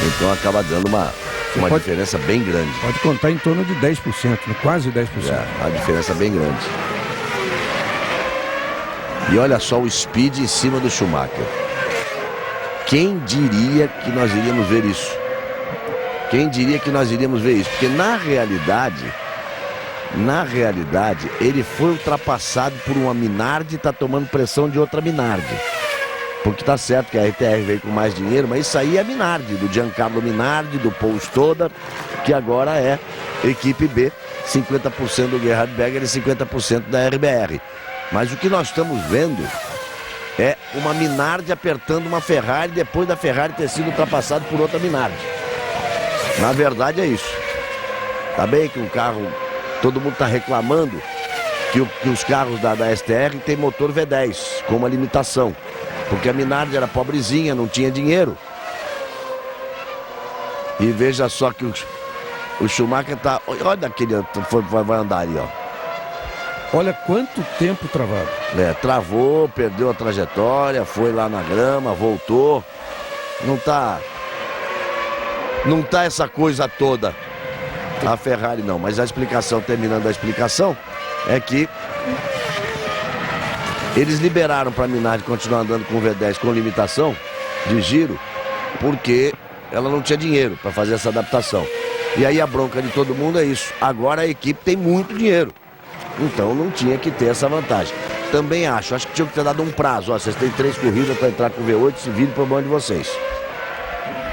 Então acaba dando uma diferença bem grande. Pode contar em torno de 10%, né? Quase 10%. A diferença é bem grande. E olha só o speed em cima do Schumacher. Quem diria que nós iríamos ver isso? Quem diria que nós iríamos ver isso? Porque na realidade, ele foi ultrapassado por uma Minardi e está tomando pressão de outra Minardi. Porque tá certo que a RTR veio com mais dinheiro, mas isso aí é Minardi, do Giancarlo Minardi, do Paul Stoddard, que agora é equipe B, 50% do Gerhard Berger e 50% da RBR. Mas o que nós estamos vendo é uma Minardi apertando uma Ferrari depois da Ferrari ter sido ultrapassada por outra Minardi. Na verdade é isso. Tá bem que o carro, todo mundo está reclamando que os carros da STR tem motor V10 com uma limitação. Porque a Minardi era pobrezinha, não tinha dinheiro. E veja só que o Schumacher tá... Olha aquele... Vai andar ali, ó. Olha quanto tempo travado. Travou, perdeu a trajetória, foi lá na grama, voltou. Não tá essa coisa toda. A Ferrari não, mas a explicação, terminando a explicação, é que eles liberaram para a Minardi continuar andando com o V10 com limitação de giro, porque ela não tinha dinheiro para fazer essa adaptação. E aí a bronca de todo mundo é isso. Agora a equipe tem muito dinheiro. Então não tinha que ter essa vantagem. Também acho que tinha que ter dado um prazo. Ó, vocês têm 3 corridas para entrar com o V8, se virem para o bom de vocês.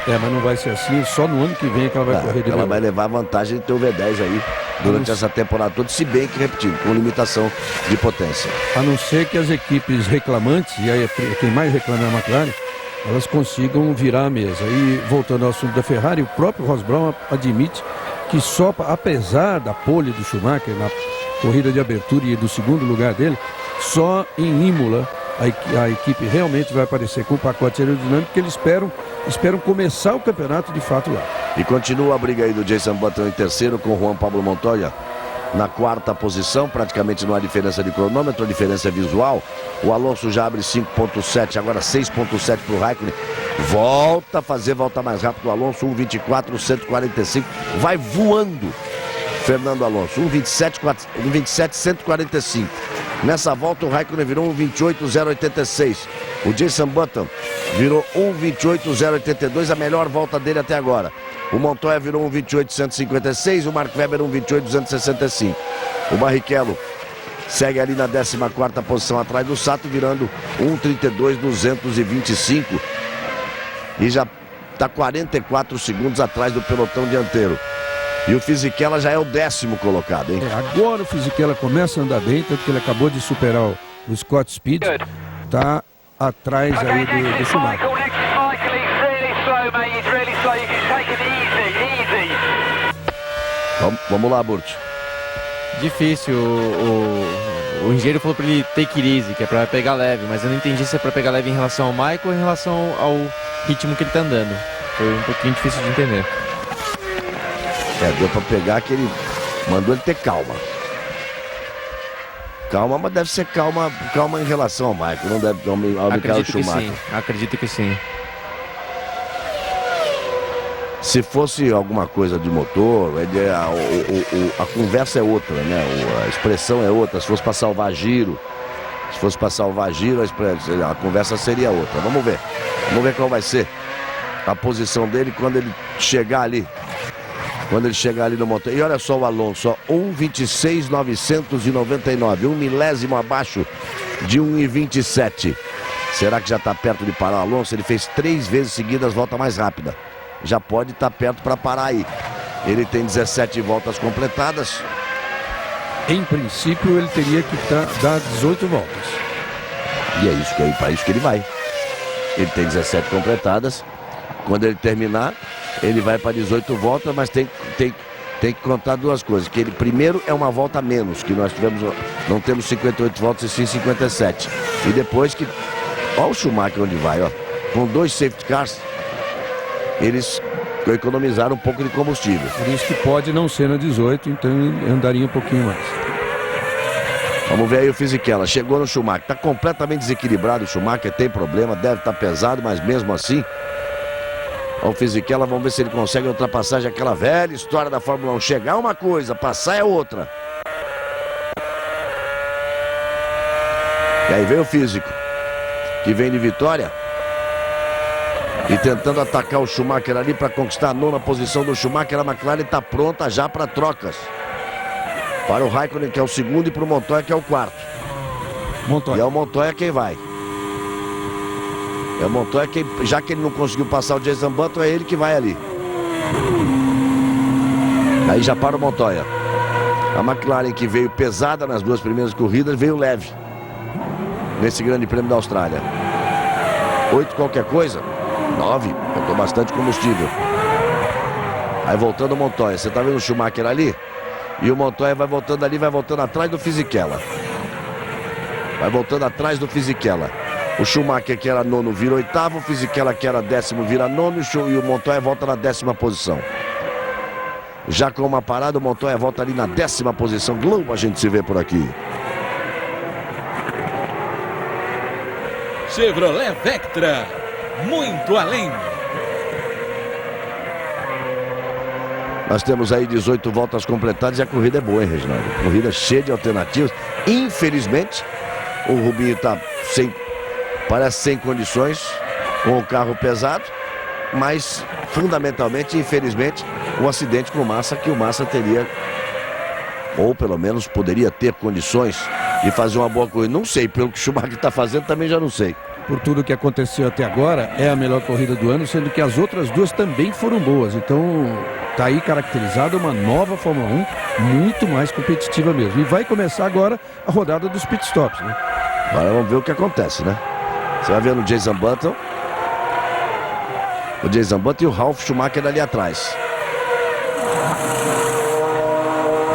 Mas não vai ser assim, só no ano que vem que ela vai correr de Ela novo. vai levar a vantagem de ter o V10 aí durante essa temporada toda, se bem que repetindo, com limitação de potência. A não ser que as equipes reclamantes, e aí quem mais reclama é a McLaren, elas consigam virar a mesa. E voltando ao assunto da Ferrari, o próprio Ross Brawn admite que só, apesar da pole do Schumacher na corrida de abertura e do segundo lugar dele, só em Imola a equipe realmente vai aparecer com o pacote aerodinâmico, que eles esperam começar o campeonato de fato lá. E continua a briga aí do Jason Button em terceiro, com o Juan Pablo Montoya na 4ª posição. Praticamente não há diferença de cronômetro, a diferença é visual. O Alonso já abre 5.7, agora 6.7 para o Raikkonen. Volta a fazer volta mais rápido o Alonso, 1.24, 145, vai voando Fernando Alonso, 1.27, 145. Nessa volta o Raikkonen virou 1.28.086. O Jason Button virou 1.28.082, a melhor volta dele até agora. O Montoya virou 1.28.156, o Mark Webber 1.28.265. O Barrichello segue ali na 14ª posição atrás do Sato, virando 1.32.225. E já está 44 segundos atrás do pelotão dianteiro. E o Fisichella já é o 10º colocado, hein? Agora o Fisichella começa a andar bem, tanto que ele acabou de superar o Scott Speed. Está atrás aí do Schumacher. Vamos lá, Burt. Difícil. O engenheiro falou para ele take it easy, que é para pegar leve, mas eu não entendi se é para pegar leve em relação ao Michael ou em relação ao ritmo que ele está andando. Foi um pouquinho difícil de entender. Deu para pegar que ele mandou ele ter calma. Calma, mas deve ser calma em relação ao Michael, não deve ao Michael Schumacher. Acredito que sim. Se fosse alguma coisa de motor, a conversa é outra, né? A expressão é outra. Se fosse para salvar giro, a conversa seria outra. Vamos ver qual vai ser a posição dele quando ele chegar ali. No motor. E olha só o Alonso, 1.26.999, 1 milésimo abaixo de 1.27. Será que já está perto de parar o Alonso? Ele fez 3 vezes seguidas volta mais rápida. Já pode estar perto para parar aí. Ele tem 17 voltas completadas. Em princípio, ele teria que dar 18 voltas. E é isso para isso que ele vai. Ele tem 17 completadas. Quando ele terminar, ele vai para 18 voltas, mas tem que contar 2 coisas. Que ele primeiro é uma volta a menos, que nós não temos 58 voltas e sim 57. E depois que... Olha o Schumacher onde vai, ó. com 2 safety cars, eles economizaram um pouco de combustível. Por isso que pode não ser na 18, então andaria um pouquinho mais. Vamos ver aí o Fisichella. Chegou no Schumacher. Está completamente desequilibrado o Schumacher. Tem problema, deve estar pesado, mas mesmo assim. O Fisichella, vamos ver se ele consegue a ultrapassagem. Aquela velha história da Fórmula 1. Chegar é uma coisa, passar é outra. E aí vem o físico, que vem de vitória. E tentando atacar o Schumacher ali para conquistar a 9ª posição do Schumacher. A McLaren está pronta já para trocas. Para o Raikkonen, que é o 2º, e para o Montoya, que é o 4º. Montoya. E é o Montoya quem vai. É o Montoya quem, já que ele não conseguiu passar o Jenson Button, é ele que vai ali. Aí já para o Montoya. A McLaren, que veio pesada nas 2 primeiras corridas, veio leve nesse Grande Prêmio da Austrália. 8 qualquer coisa, 9, botou bastante combustível. Aí voltando o Montoya. Você tá vendo o Schumacher ali? E o Montoya vai voltando ali, vai voltando atrás do Fisichella. Vai voltando atrás do Fisichella. O Schumacher, que era 9º, vira 8º. O Fisichella, que era 10º, vira 9º. E o Montoya volta na 10ª posição. Já com uma parada, o Montoya volta ali na 10ª posição. Globo, a gente se vê por aqui. Chevrolet Vectra, muito além. Nós temos aí 18 voltas completadas e a corrida é boa, hein, Reginaldo? Corrida cheia de alternativas. Infelizmente, o Rubinho tá parece sem condições com o carro pesado, mas fundamentalmente, infelizmente, o acidente com o Massa, que o Massa teria, ou pelo menos poderia ter condições de fazer uma boa corrida. Não sei, pelo que o Schumacher está fazendo também já não sei. Por tudo que aconteceu até agora, é a melhor corrida do ano, sendo que as outras 2 também foram boas. Então, tá aí caracterizada uma nova Fórmula 1, muito mais competitiva mesmo. E vai começar agora a rodada dos pitstops, né? Agora vamos ver o que acontece, né? Você vai ver no Jenson Button. O Jenson Button e o Ralf Schumacher ali atrás.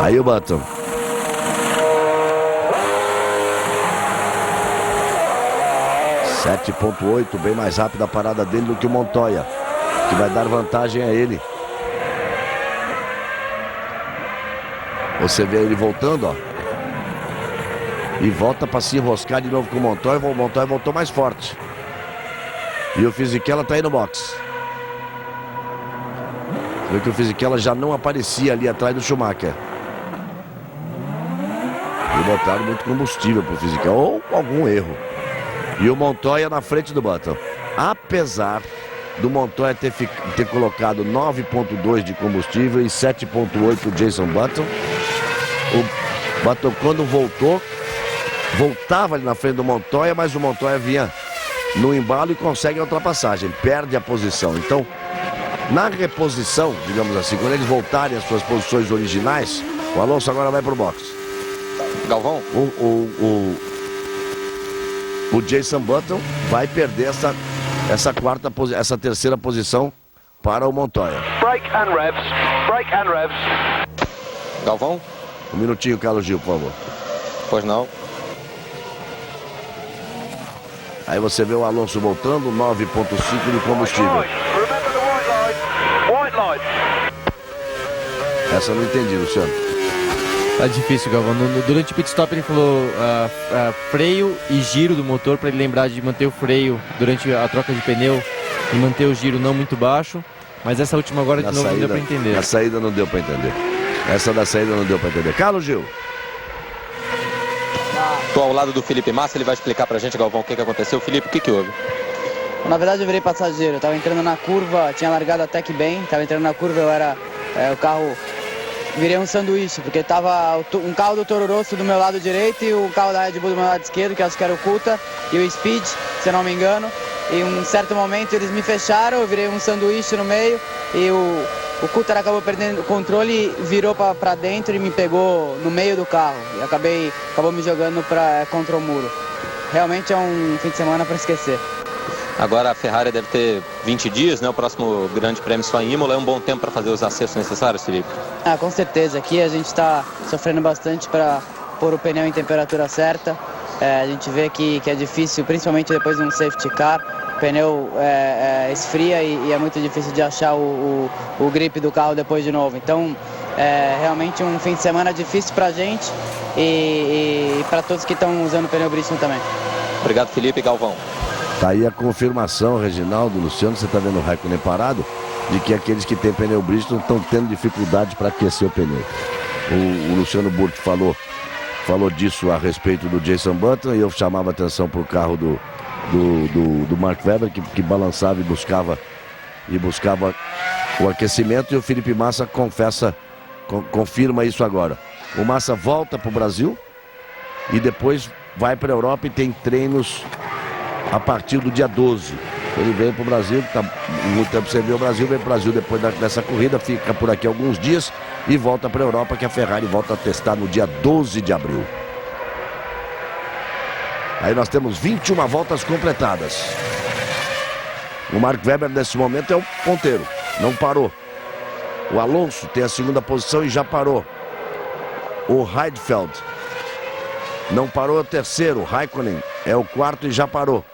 Aí o Button. .8, bem mais rápida a parada dele do que o Montoya, que vai dar vantagem a ele. Você vê ele voltando, ó. E volta para se enroscar de novo com o Montoya. O Montoya voltou mais forte. E o Fisichella tá aí no box. Você vê que o Fisichella já não aparecia ali atrás do Schumacher. E botaram muito combustível pro Fisichella, ou algum erro. E o Montoya na frente do Button. Apesar do Montoya ter colocado 9,2 de combustível e 7,8 o Jenson Button, o Button, quando voltava ali na frente do Montoya, mas o Montoya vinha no embalo e consegue a ultrapassagem, perde a posição. Então, na reposição, digamos assim, quando eles voltarem às suas posições originais, o Alonso agora vai pro box. Galvão? O Jenson Button vai perder essa terceira posição para o Montoya. Brake and revs. Brake and revs. Galvão? Um minutinho, Carlos Gil, por favor. Pois não. Aí você vê o Alonso voltando, 9,5 de combustível. Remember the white line. White line. Essa eu não entendi, Luciano. Tá difícil, Galvão. Durante o pit stop ele falou freio e giro do motor, para ele lembrar de manter o freio durante a troca de pneu e manter o giro não muito baixo. Mas essa última agora de novo não deu para entender. A saída não deu para entender. Essa da saída não deu para entender. Carlos Gil. Estou ao lado do Felipe Massa, ele vai explicar pra gente, Galvão, o que aconteceu. Felipe, o que houve? Na verdade eu virei passageiro, eu tava entrando na curva, tinha largado até que bem, tava entrando na curva, eu era o carro, virei um sanduíche, porque tava um carro do Toro Rosso do meu lado direito e o carro da Red Bull do meu lado esquerdo, que acho que era o Coulthard e o Speed, se eu não me engano. E em um certo momento eles me fecharam, eu virei um sanduíche no meio e o Coulthard acabou perdendo o controle, virou para dentro e me pegou no meio do carro. E acabou me jogando contra o muro. Realmente é um fim de semana para esquecer. Agora a Ferrari deve ter 20 dias, né? O próximo grande prêmio só em Imola. É um bom tempo para fazer os acertos necessários, Felipe? Com certeza. Aqui a gente está sofrendo bastante para pôr o pneu em temperatura certa. A gente vê que é difícil, principalmente depois de um safety car. pneu esfria e é muito difícil de achar o grip do carro depois de novo. Então, é realmente um fim de semana difícil para a gente e para todos que estão usando o pneu Bridgestone também. Obrigado, Felipe. Galvão. Tá aí a confirmação, Reginaldo, Luciano, você está vendo o Raikkonen parado, de que aqueles que têm pneu Bridgestone estão tendo dificuldade para aquecer o pneu. O Luciano Burti falou disso a respeito do Jenson Button, e eu chamava atenção para o carro do Mark Webber, que balançava e buscava o aquecimento, e o Felipe Massa confirma isso agora. O Massa volta para o Brasil e depois vai para a Europa e tem treinos a partir do dia 12. Ele vem para o Brasil, tá muito tempo sem ver o Brasil, vem para o Brasil depois dessa corrida, fica por aqui alguns dias e volta para a Europa, que a Ferrari volta a testar no dia 12 de abril. Aí nós temos 21 voltas completadas. O Mark Webber nesse momento é o ponteiro, não parou. O Alonso tem a segunda posição e já parou. O Heidfeld não parou, é o terceiro. O Raikkonen é o quarto e já parou.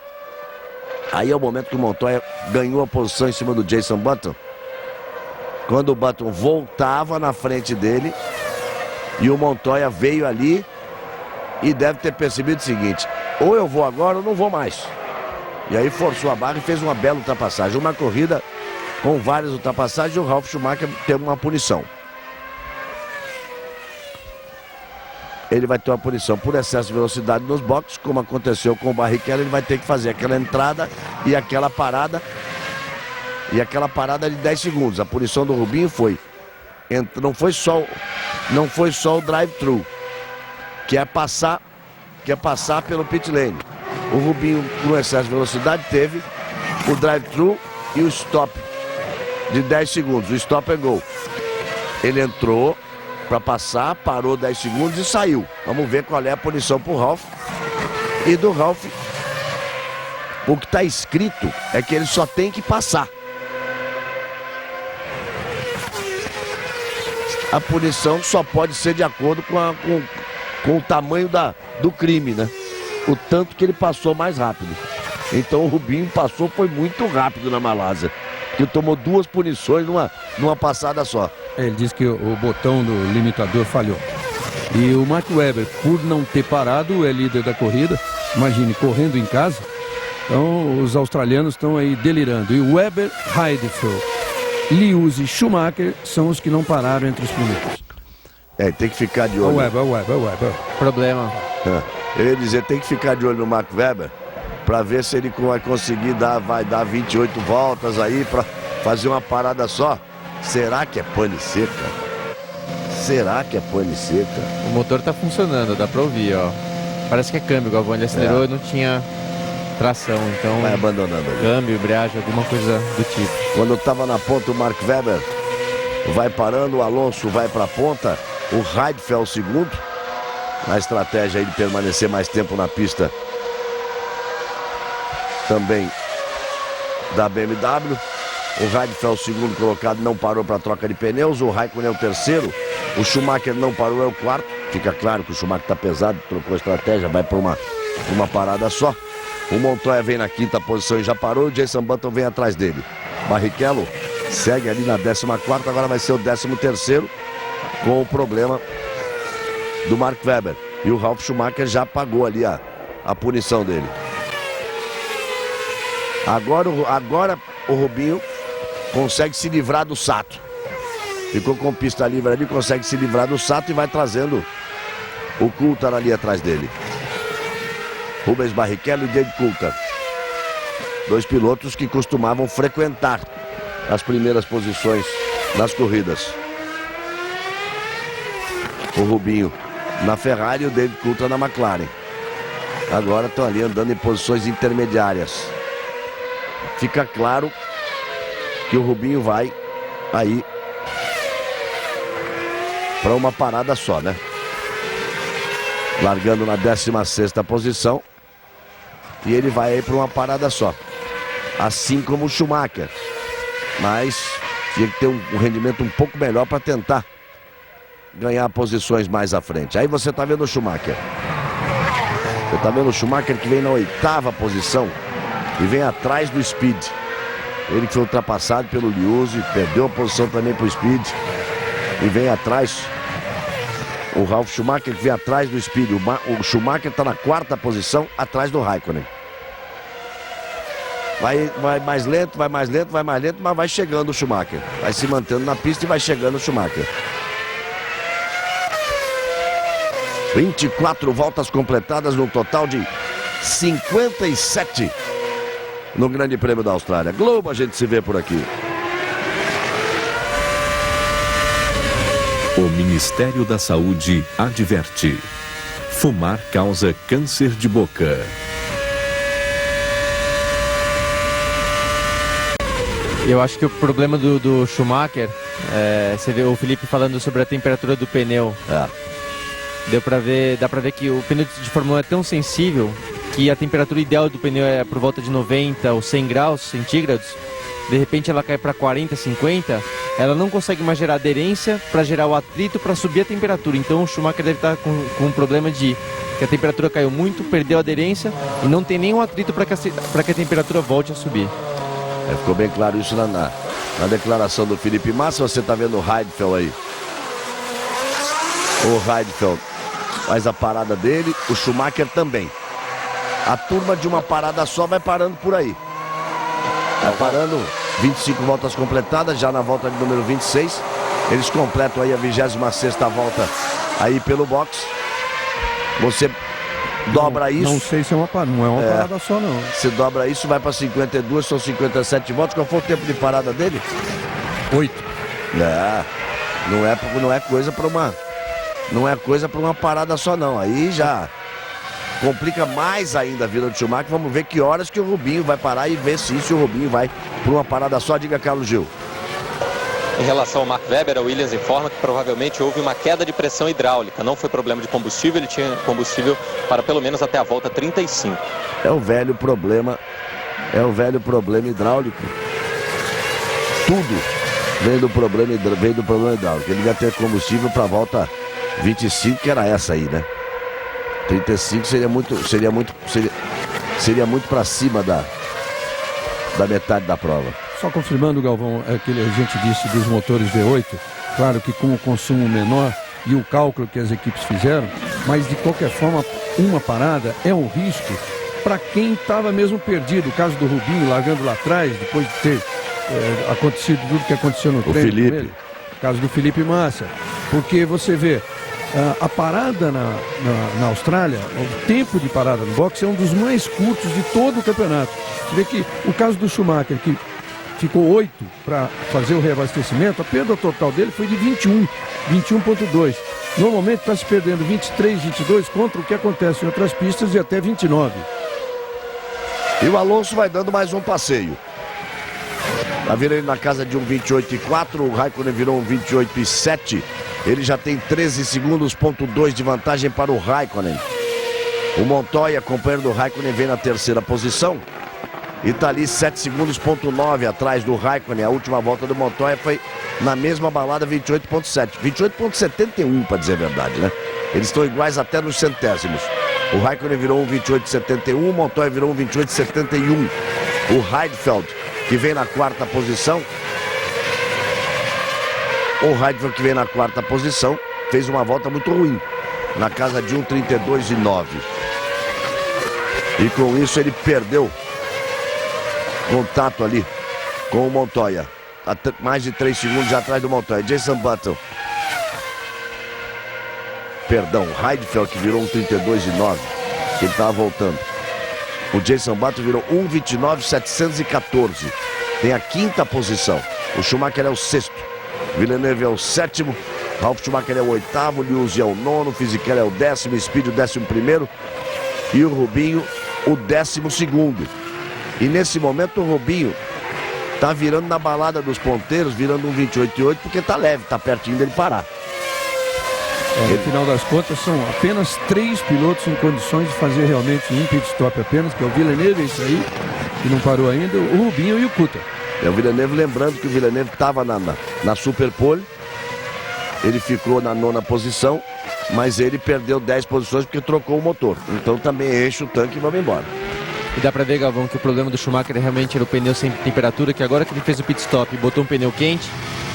Aí é o momento que o Montoya ganhou a posição em cima do Jenson Button, quando o Button voltava na frente dele, e o Montoya veio ali e deve ter percebido o seguinte: ou eu vou agora ou não vou mais. E aí forçou a barra e fez uma bela ultrapassagem. Uma corrida com várias ultrapassagens, e o Ralf Schumacher teve uma punição. Ele vai ter uma punição por excesso de velocidade nos boxes, como aconteceu com o Barrichello. Ele vai ter que fazer aquela entrada e aquela parada. E aquela parada de 10 segundos. A punição do Rubinho foi... Não foi só o drive-thru, que é passar pelo pit lane. O Rubinho, com excesso de velocidade, teve o drive-thru e o stop de 10 segundos. O stop and go. Ele entrou para passar, parou 10 segundos e saiu. Vamos ver qual é a punição para o Ralf. E do Ralf, o que está escrito é que ele só tem que passar. A punição só pode ser de acordo com o tamanho do crime, né? O tanto que ele passou mais rápido. Então o Rubinho passou, foi muito rápido na Malásia, que tomou 2 punições numa passada só. Ele disse que o botão do limitador falhou. E o Mark Webber, por não ter parado, é líder da corrida. Imagine, correndo em casa. Então os australianos estão aí delirando. E Webber, Heidfeld, Lewis e Schumacher são os que não pararam entre os primeiros. Tem que ficar de olho. O Webber. Problema. Eu ia dizer, tem que ficar de olho no Mark Webber para ver se ele vai conseguir vai dar 28 voltas aí para fazer uma parada só. Será que é pane seca? Será que é pane seca? O motor tá funcionando, dá pra ouvir, ó. Parece que é câmbio, Galvão. Ele acelerou e não tinha tração, então... Vai abandonando ali. Câmbio, embreagem, alguma coisa do tipo. Quando tava na ponta, o Mark Webber vai parando, o Alonso vai pra ponta, o Heidfeld segundo, na estratégia aí de permanecer mais tempo na pista também da BMW. O Heidfeld, segundo colocado, não parou para troca de pneus. O Raikkonen é o terceiro. O Schumacher não parou, é o quarto. Fica claro que o Schumacher está pesado, trocou a estratégia, vai para uma parada só. O Montoya vem na quinta posição e já parou. O Jenson Button vem atrás dele. Barrichello segue ali na 14ª, agora vai ser o 13º, com o problema do Mark Webber. E o Ralf Schumacher já pagou ali a punição dele. Agora o Rubinho consegue se livrar do Sato. Ficou com pista livre ali, consegue se livrar do Sato e vai trazendo o Coulthard ali atrás dele. Rubens Barrichello e David Coulthard. 2 pilotos que costumavam frequentar as primeiras posições nas corridas. O Rubinho na Ferrari e o David Coulthard na McLaren. Agora estão ali andando em posições intermediárias. Fica claro que o Rubinho vai aí para uma parada só, né? Largando na 16ª posição. E ele vai aí para uma parada só. Assim como o Schumacher. Mas tinha que ter um rendimento um pouco melhor para tentar ganhar posições mais à frente. Aí você está vendo o Schumacher. Você está vendo o Schumacher que vem na 8ª posição. e vem atrás do Speed. Ele foi ultrapassado pelo Liuzzi, perdeu a posição também para o Speed e vem atrás o Ralf Schumacher, que vem atrás do Speed. O Schumacher está na 4ª posição, atrás do Raikkonen. Vai mais lento, vai mais lento, vai mais lento, mas vai chegando o Schumacher. Vai se mantendo na pista e vai chegando o Schumacher. 24 voltas completadas no total de 57 no Grande Prêmio da Austrália. Globo, a gente se vê por aqui. O Ministério da Saúde adverte: fumar causa câncer de boca. Eu acho que o problema do Schumacher, você vê o Felipe falando sobre a temperatura do pneu. Dá pra ver que o pneu de Fórmula 1 é tão sensível que a temperatura ideal do pneu é por volta de 90 ou 100 graus centígrados. De repente ela cai para 40, 50, ela não consegue mais gerar aderência para gerar o atrito para subir a temperatura. Então o Schumacher deve estar com um problema de que a temperatura caiu muito, perdeu a aderência e não tem nenhum atrito para que a temperatura volte a subir. Ficou bem claro isso na declaração do Felipe Massa. Você está vendo o Heidfeld aí. O Heidfeld faz a parada dele, o Schumacher também. A turma de uma parada só vai parando por aí. Vai parando, 25 voltas completadas, já na volta de número 26. Eles completam aí a 26ª volta aí pelo box. Você dobra isso. Não sei se é uma parada, não é uma parada só não. Você dobra isso, vai para 52, são 57 voltas. Qual foi o tempo de parada dele? 8. Não é coisa para uma... Não é coisa para uma parada só não. Aí já complica mais ainda a vida do Schumacher. Vamos ver que horas que o Rubinho vai parar e ver se o Rubinho vai para uma parada só. Diga, Carlos Gil. Em relação ao Mark Webber, a Williams informa que provavelmente houve uma queda de pressão hidráulica. Não foi problema de combustível, ele tinha combustível para pelo menos até a volta 35. É o velho problema hidráulico. Tudo vem do problema hidráulico. Ele ia ter combustível para a volta 25, que era essa aí, né? 35 seria muito para cima da metade da prova. Só confirmando, Galvão, aquele a gente disse dos motores V8, claro que com o consumo menor e o cálculo que as equipes fizeram, mas de qualquer forma uma parada é um risco para quem estava mesmo perdido. O caso do Rubinho largando lá atrás, depois de ter acontecido tudo que aconteceu no treino. Felipe. O caso do Felipe Massa, porque você vê a parada na Austrália, o tempo de parada no boxe é um dos mais curtos de todo o campeonato. Você vê que o caso do Schumacher, que ficou 8 para fazer o reabastecimento, a perda total dele foi de 21.2. Normalmente está se perdendo 23, 22 contra o que acontece em outras pistas e até 29. E o Alonso vai dando mais um passeio. Tá virando na casa de um 28,4, o Raikkonen virou um 28,7. Ele já tem 13 segundos, ponto 2 de vantagem para o Raikkonen. O Montoya, companheiro do Raikkonen, vem na 3ª posição. E tá ali 7 segundos, ponto 9 atrás do Raikkonen. A última volta do Montoya foi na mesma balada, 28,7. 28,71, para dizer a verdade, né? Eles estão iguais até nos centésimos. O Raikkonen virou um 28,71, o Montoya virou um 28,71. O Heidfeld, que vem na 4ª posição. O Heidfeld, que vem na 4ª posição, fez uma volta muito ruim, na casa de 1,32,9. E com isso ele perdeu contato ali com o Montoya. Mais de 3 segundos já atrás do Montoya. Jason Button. Perdão, o Heidfeld, que virou 1,32,9. Ele estava voltando. O Jason Button virou 1,29,714. Tem a 5ª posição. O Schumacher é o 6º. Villeneuve é o 7º. Ralf Schumacher é o 8º. Liuzzi é o 9º. Fisichella é o 10º. Speed o 11º. E o Rubinho o 12º. E nesse momento o Rubinho tá virando na balada dos ponteiros, virando um 28,8, porque tá leve, tá pertinho dele parar. No final das contas, são apenas 3 pilotos em condições de fazer realmente um pit stop apenas, que é o Villeneuve, esse aí, que não parou ainda, o Rubinho e o Kutter. É o Villeneuve, lembrando que o Villeneuve estava na Super Pole, ele ficou na 9ª posição, mas ele perdeu 10 posições porque trocou o motor. Então também enche o tanque e vamos embora. E dá pra ver, Galvão, que o problema do Schumacher realmente era o pneu sem temperatura, que agora que ele fez o pit stop e botou um pneu quente,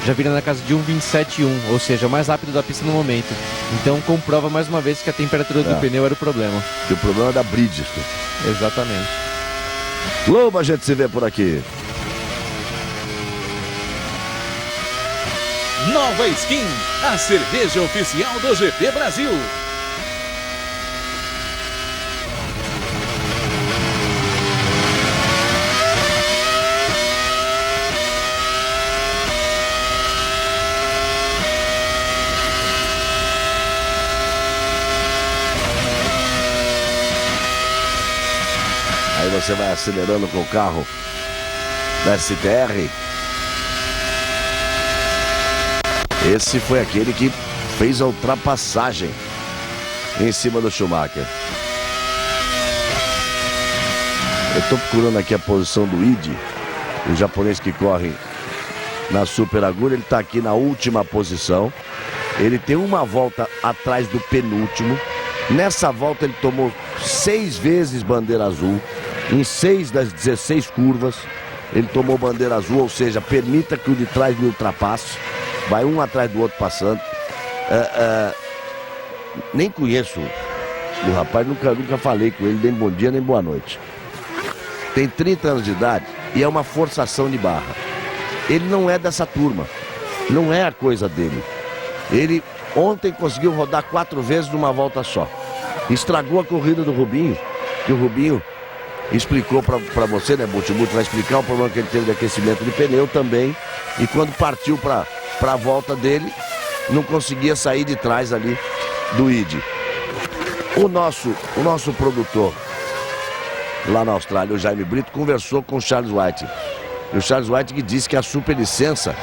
já vira na casa de 1,27,1, ou seja, o mais rápido da pista no momento. Então comprova mais uma vez que a temperatura do pneu era o problema. E o problema é da Bridgestone. Exatamente. Lobo, a gente se vê por aqui. Nova Skin, a cerveja oficial do GP Brasil. Aí você vai acelerando com o carro da STR. Esse foi aquele que fez a ultrapassagem em cima do Schumacher. Eu estou procurando aqui a posição do Ide, o japonês que corre na Super Agulha. Ele está aqui na última posição. Ele tem uma volta atrás do penúltimo. Nessa volta ele tomou 6 vezes bandeira azul. Em 6 das 16 curvas ele tomou bandeira azul, ou seja, permita que o de trás lhe ultrapasse. Vai um atrás do outro passando. Nem conheço o rapaz, nunca falei com ele, nem bom dia, nem boa noite. Tem 30 anos de idade e é uma forçação de barra. Ele não é dessa turma, não é a coisa dele. Ele ontem conseguiu rodar 4 vezes numa volta só. Estragou a corrida do Rubinho, que o Rubinho explicou para você, né, Butti vai explicar o problema que ele teve de aquecimento de pneu também. E quando partiu para a volta dele, não conseguia sair de trás ali do Ide. O nosso produtor lá na Austrália, o Jaime Brito, conversou com o Charles White. E o Charles White que disse que a superlicença,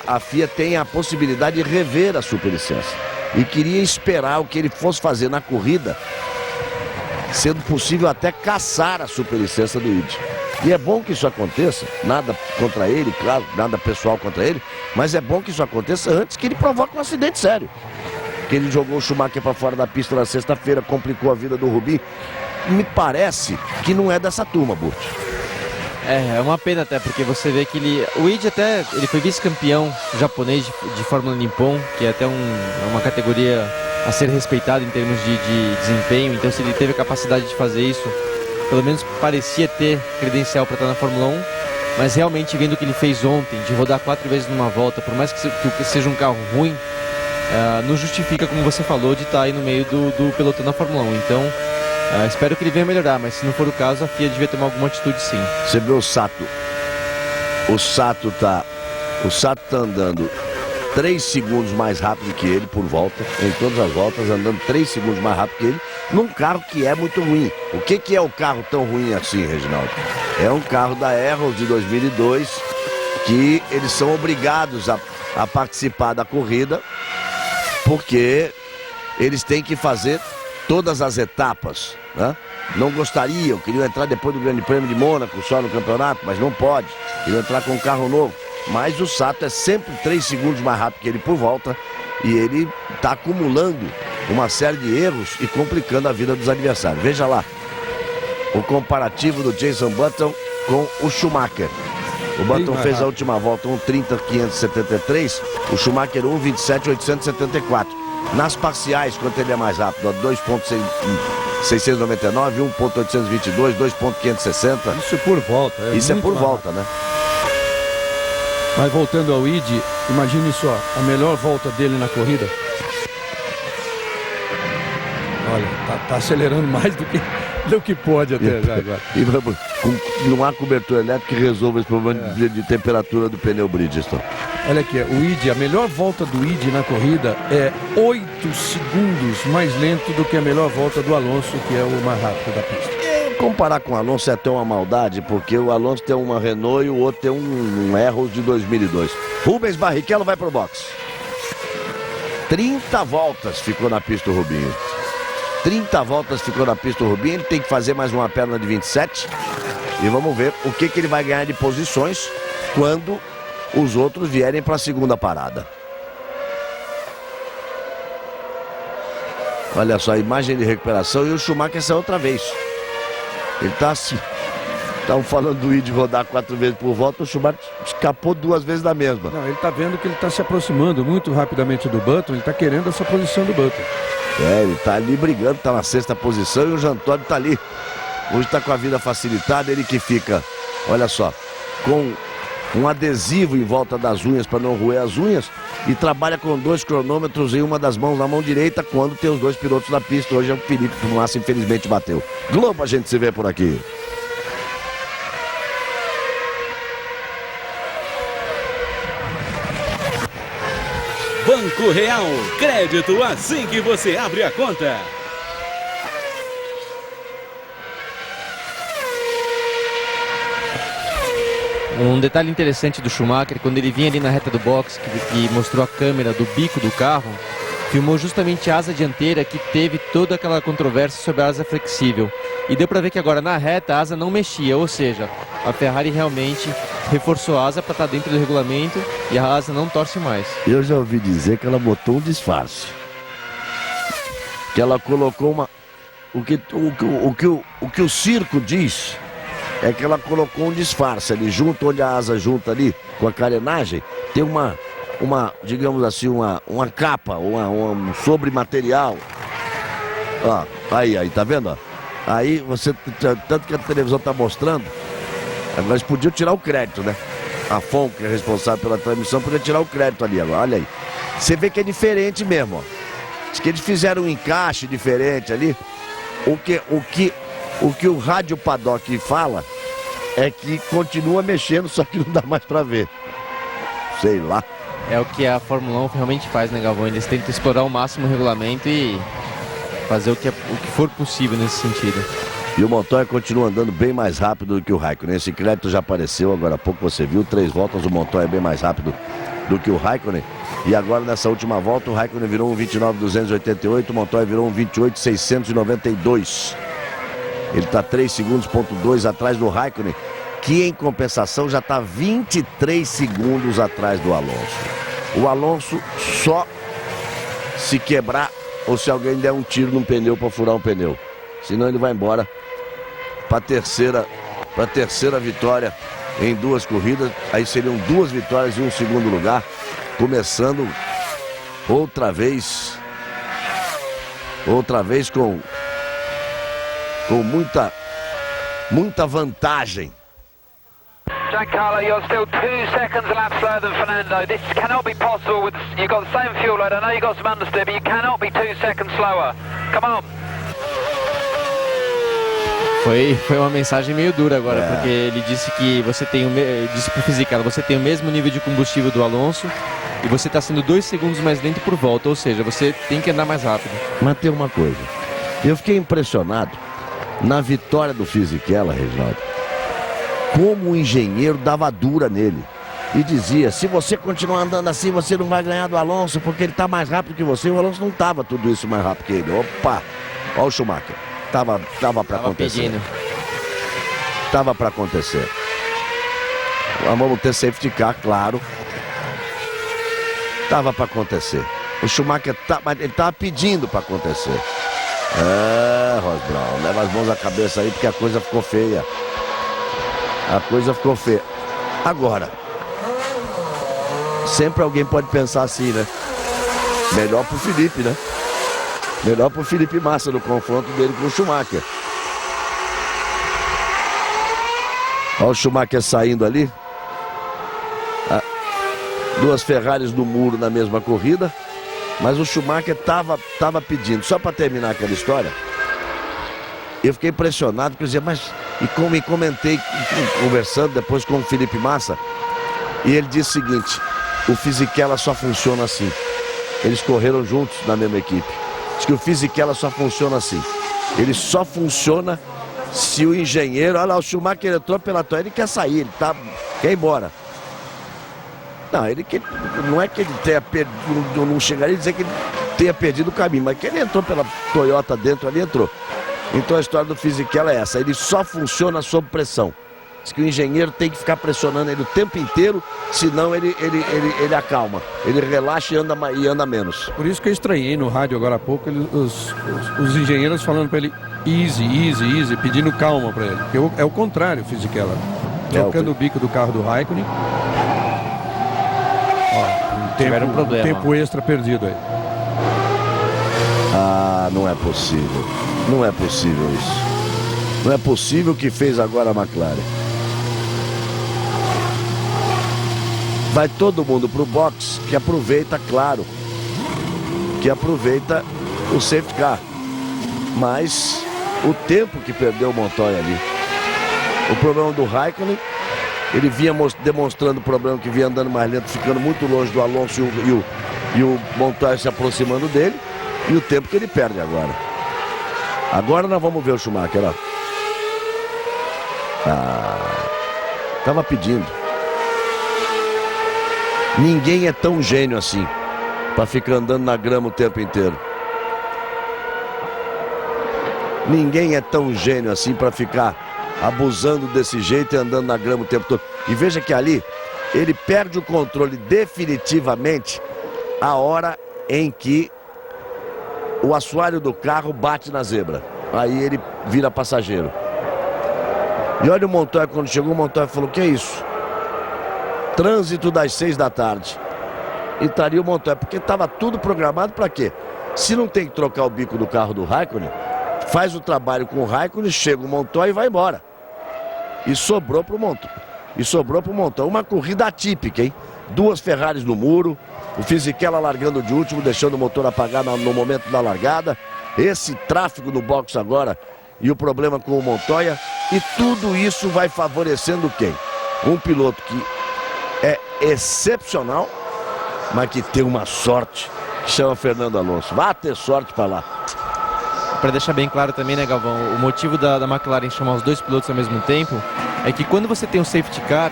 a FIA tem a possibilidade de rever a superlicença. E queria esperar o que ele fosse fazer na corrida, sendo possível até caçar a superlicença do Ide. E é bom que isso aconteça, nada contra ele, claro, nada pessoal contra ele, mas é bom que isso aconteça antes que ele provoque um acidente sério. Que ele jogou o Schumacher para fora da pista na sexta-feira, complicou a vida do Rubinho. Me parece que não é dessa turma, Burt. É uma pena até, porque você vê que o Ide ele foi vice-campeão japonês de Fórmula Nippon, que é até uma categoria a ser respeitada em termos de desempenho. Então, se ele teve a capacidade de fazer isso, pelo menos parecia ter credencial para estar na Fórmula 1, mas realmente vendo o que ele fez ontem, de rodar 4 vezes numa volta, por mais que seja um carro ruim, não justifica, como você falou, de estar aí no meio do pelotão da Fórmula 1. Então, espero que ele venha melhorar, mas se não for o caso, a FIA devia tomar alguma atitude sim. Você vê o Sato. O Sato tá andando 3 segundos mais rápido que ele por volta, em todas as voltas, andando 3 segundos mais rápido que ele, num carro que é muito ruim. O que é o carro tão ruim assim, Reginaldo? É um carro da Arrows de 2002, que eles são obrigados a participar da corrida, porque eles têm que fazer todas as etapas, né? Não gostariam, queriam entrar depois do Grande Prêmio de Mônaco só no campeonato, mas não pode, queriam entrar com um carro novo. Mas o Sato é sempre 3 segundos mais rápido que ele por volta, e ele está acumulando uma série de erros e complicando a vida dos adversários. Veja lá o comparativo do Jenson Button com o Schumacher. O Button fez a última volta 1:30.573, o Schumacher 1:27.874. Nas parciais, quanto ele é mais rápido? 2.699, 1.822, 2.560. Isso por volta. Isso é por volta, né? Mas voltando ao Ide, imagine só, a melhor volta dele na corrida. Olha, tá acelerando mais do que pode até já agora. E não há cobertura elétrica que resolva esse problema de temperatura do pneu Bridgestone. Olha aqui, o Ide, a melhor volta do Ide na corrida é 8 segundos mais lento do que a melhor volta do Alonso, que é o mais rápido da pista. Comparar com o Alonso é até uma maldade, porque o Alonso tem uma Renault e o outro tem um Arrows de 2002. Rubens Barrichello vai pro box. 30 voltas ficou na pista o Rubinho. 30 voltas ficou na pista o Rubinho. Ele tem que fazer mais uma perna de 27. E vamos ver o que ele vai ganhar de posições quando os outros vierem para a segunda parada. Olha só a imagem de recuperação, e o Schumacher saiu outra vez. Ele tá assim. Estavam falando do Id rodar 4 vezes por volta, o Schumacher escapou 2 vezes da mesma. Não, ele está vendo que ele está se aproximando muito rapidamente do Button, ele está querendo essa posição do Button. Ele está ali brigando, está na 6ª posição e o Jean Todt está ali. Hoje está com a vida facilitada, ele que fica, olha só, com um adesivo em volta das unhas para não roer as unhas e trabalha com 2 cronômetros em uma das mãos, na mão direita, quando tem os 2 pilotos na pista. Hoje é o Felipe Massa, infelizmente bateu. Globo, a gente se vê por aqui. Banco Real, crédito assim que você abre a conta. Um detalhe interessante do Schumacher, quando ele vinha ali na reta do box, que mostrou a câmera do bico do carro, filmou justamente a asa dianteira, que teve toda aquela controvérsia sobre a asa flexível. E deu para ver que agora na reta a asa não mexia, ou seja, a Ferrari realmente reforçou a asa para estar dentro do regulamento e a asa não torce mais. Eu já ouvi dizer que ela botou um disfarce. Que ela colocou uma... O que o circo diz é que ela colocou um disfarce ali junto, onde a asa junta ali com a carenagem, tem uma digamos assim, uma capa, um sobrematerial. Ó, aí, tá vendo? Ó? Aí você, tanto que a televisão tá mostrando, agora eles podiam tirar o crédito, né? A FOM, que é responsável pela transmissão, podia tirar o crédito ali agora, olha aí. Você vê que é diferente mesmo, ó. Diz que eles fizeram um encaixe diferente ali. O que o rádio paddock fala é que continua mexendo, só que não dá mais pra ver. Sei lá. É o que a Fórmula 1 realmente faz, né, Galvão? Eles tentam explorar ao máximo o regulamento e fazer o que for possível nesse sentido. E o Montoya continua andando bem mais rápido do que o Raikkonen. Esse crédito já apareceu, agora há pouco você viu, 3 voltas, o Montoya é bem mais rápido do que o Raikkonen. E agora nessa última volta o Raikkonen virou um 29.288, o Montoya virou um 28.692. Ele está 3 segundos, ponto 2 atrás do Raikkonen, que em compensação já está 23 segundos atrás do Alonso. O Alonso só se quebrar ou se alguém der um tiro num pneu para furar um pneu. Senão ele vai embora para a terceira vitória em 2 corridas. Aí seriam 2 vitórias e um segundo lugar. Começando outra vez com muita vantagem. Giancarlo, you're still 2 seconds lap slower than Fernando. This cannot be possible. You've got the same fuel load. I know you've got some understeer, but you cannot be 2 seconds slower. Come on. Foi uma mensagem meio dura agora, porque ele disse que você tem disse pro Fisichella, você tem o mesmo nível de combustível do Alonso e você está sendo 2 segundos mais lento por volta, ou seja, você tem que andar mais rápido. Mas tem uma coisa, eu fiquei impressionado na vitória do Fisichella, Reginaldo, como o engenheiro dava dura nele e dizia, se você continuar andando assim, você não vai ganhar do Alonso, porque ele está mais rápido que você. O Alonso não estava tudo isso mais rápido que ele. Opa, olha o Schumacher. Tava para acontecer. Pedindo. Tava para acontecer. Vamos ter safety car, claro. Tava para acontecer. O Schumacher ele tava pedindo para acontecer. Ross Brown, leva as mãos à cabeça aí porque a coisa ficou feia. A coisa ficou feia. Agora, sempre alguém pode pensar assim, né? Melhor pro Felipe, né? Melhor pro Felipe Massa no confronto dele com o Schumacher. Olha o Schumacher saindo ali. 2 Ferraris no muro na mesma corrida. Mas o Schumacher tava pedindo. Só para terminar aquela história, eu fiquei impressionado, quer dizer, mas... E comentei, conversando depois com o Felipe Massa, e ele disse o seguinte, o Fisichella só funciona assim. Eles correram juntos na mesma equipe. Diz que o Fisichella só funciona assim. Ele só funciona se o engenheiro... Olha lá, o Schumacher entrou pela toalha, ele quer sair, ele quer ir embora. Não, não é que ele tenha perdido, não chegaria a dizer que ele tenha perdido o caminho, mas que ele entrou pela Toyota dentro ali, entrou. Então a história do Fisichella é essa, ele só funciona sob pressão. Diz que o engenheiro tem que ficar pressionando ele o tempo inteiro, senão ele acalma. Ele relaxa e anda menos. Por isso que eu estranhei no rádio agora há pouco, os engenheiros falando para ele easy, pedindo calma para ele. Porque é o contrário, Fisichella. Trocando o bico do carro do Raikkonen. Tiveram um problema. Tempo extra perdido aí. Ah, não é possível. Não é possível isso. Não é possível o que fez agora a McLaren. Vai todo mundo pro box, que aproveita, claro, que aproveita o safety car. Mas o tempo que perdeu o Montoya ali. O problema do Raikkonen, ele vinha demonstrando o problema que vinha andando mais lento, ficando muito longe do Alonso e o Montoya se aproximando dele. E o tempo que ele perde agora. Agora nós vamos ver o Schumacher, ó. Tava pedindo. Ninguém é tão gênio assim para ficar andando na grama o tempo inteiro. Ninguém é tão gênio assim para ficar abusando desse jeito e andando na grama o tempo todo. E veja que ali ele perde o controle definitivamente a hora em que o assoalho do carro bate na zebra. Aí ele vira passageiro. E olha o Montoya, quando chegou, o Montoya falou: que é isso? Trânsito das 6 da tarde. E estaria o Montoya, porque estava tudo programado para quê? Se não tem que trocar o bico do carro do Raikkonen, faz o trabalho com o Raikkonen, chega o Montoya e vai embora. E sobrou para o Montoya. Uma corrida atípica, hein? 2 Ferraris no muro, o Fisichella largando de último, deixando o motor apagar no momento da largada. Esse tráfego no box agora e o problema com o Montoya. E tudo isso vai favorecendo quem? Um piloto que é excepcional, mas que tem uma sorte, que chama Fernando Alonso. Vai ter sorte para lá. Para deixar bem claro também, né, Galvão, o motivo da McLaren chamar os 2 pilotos ao mesmo tempo é que quando você tem um safety car,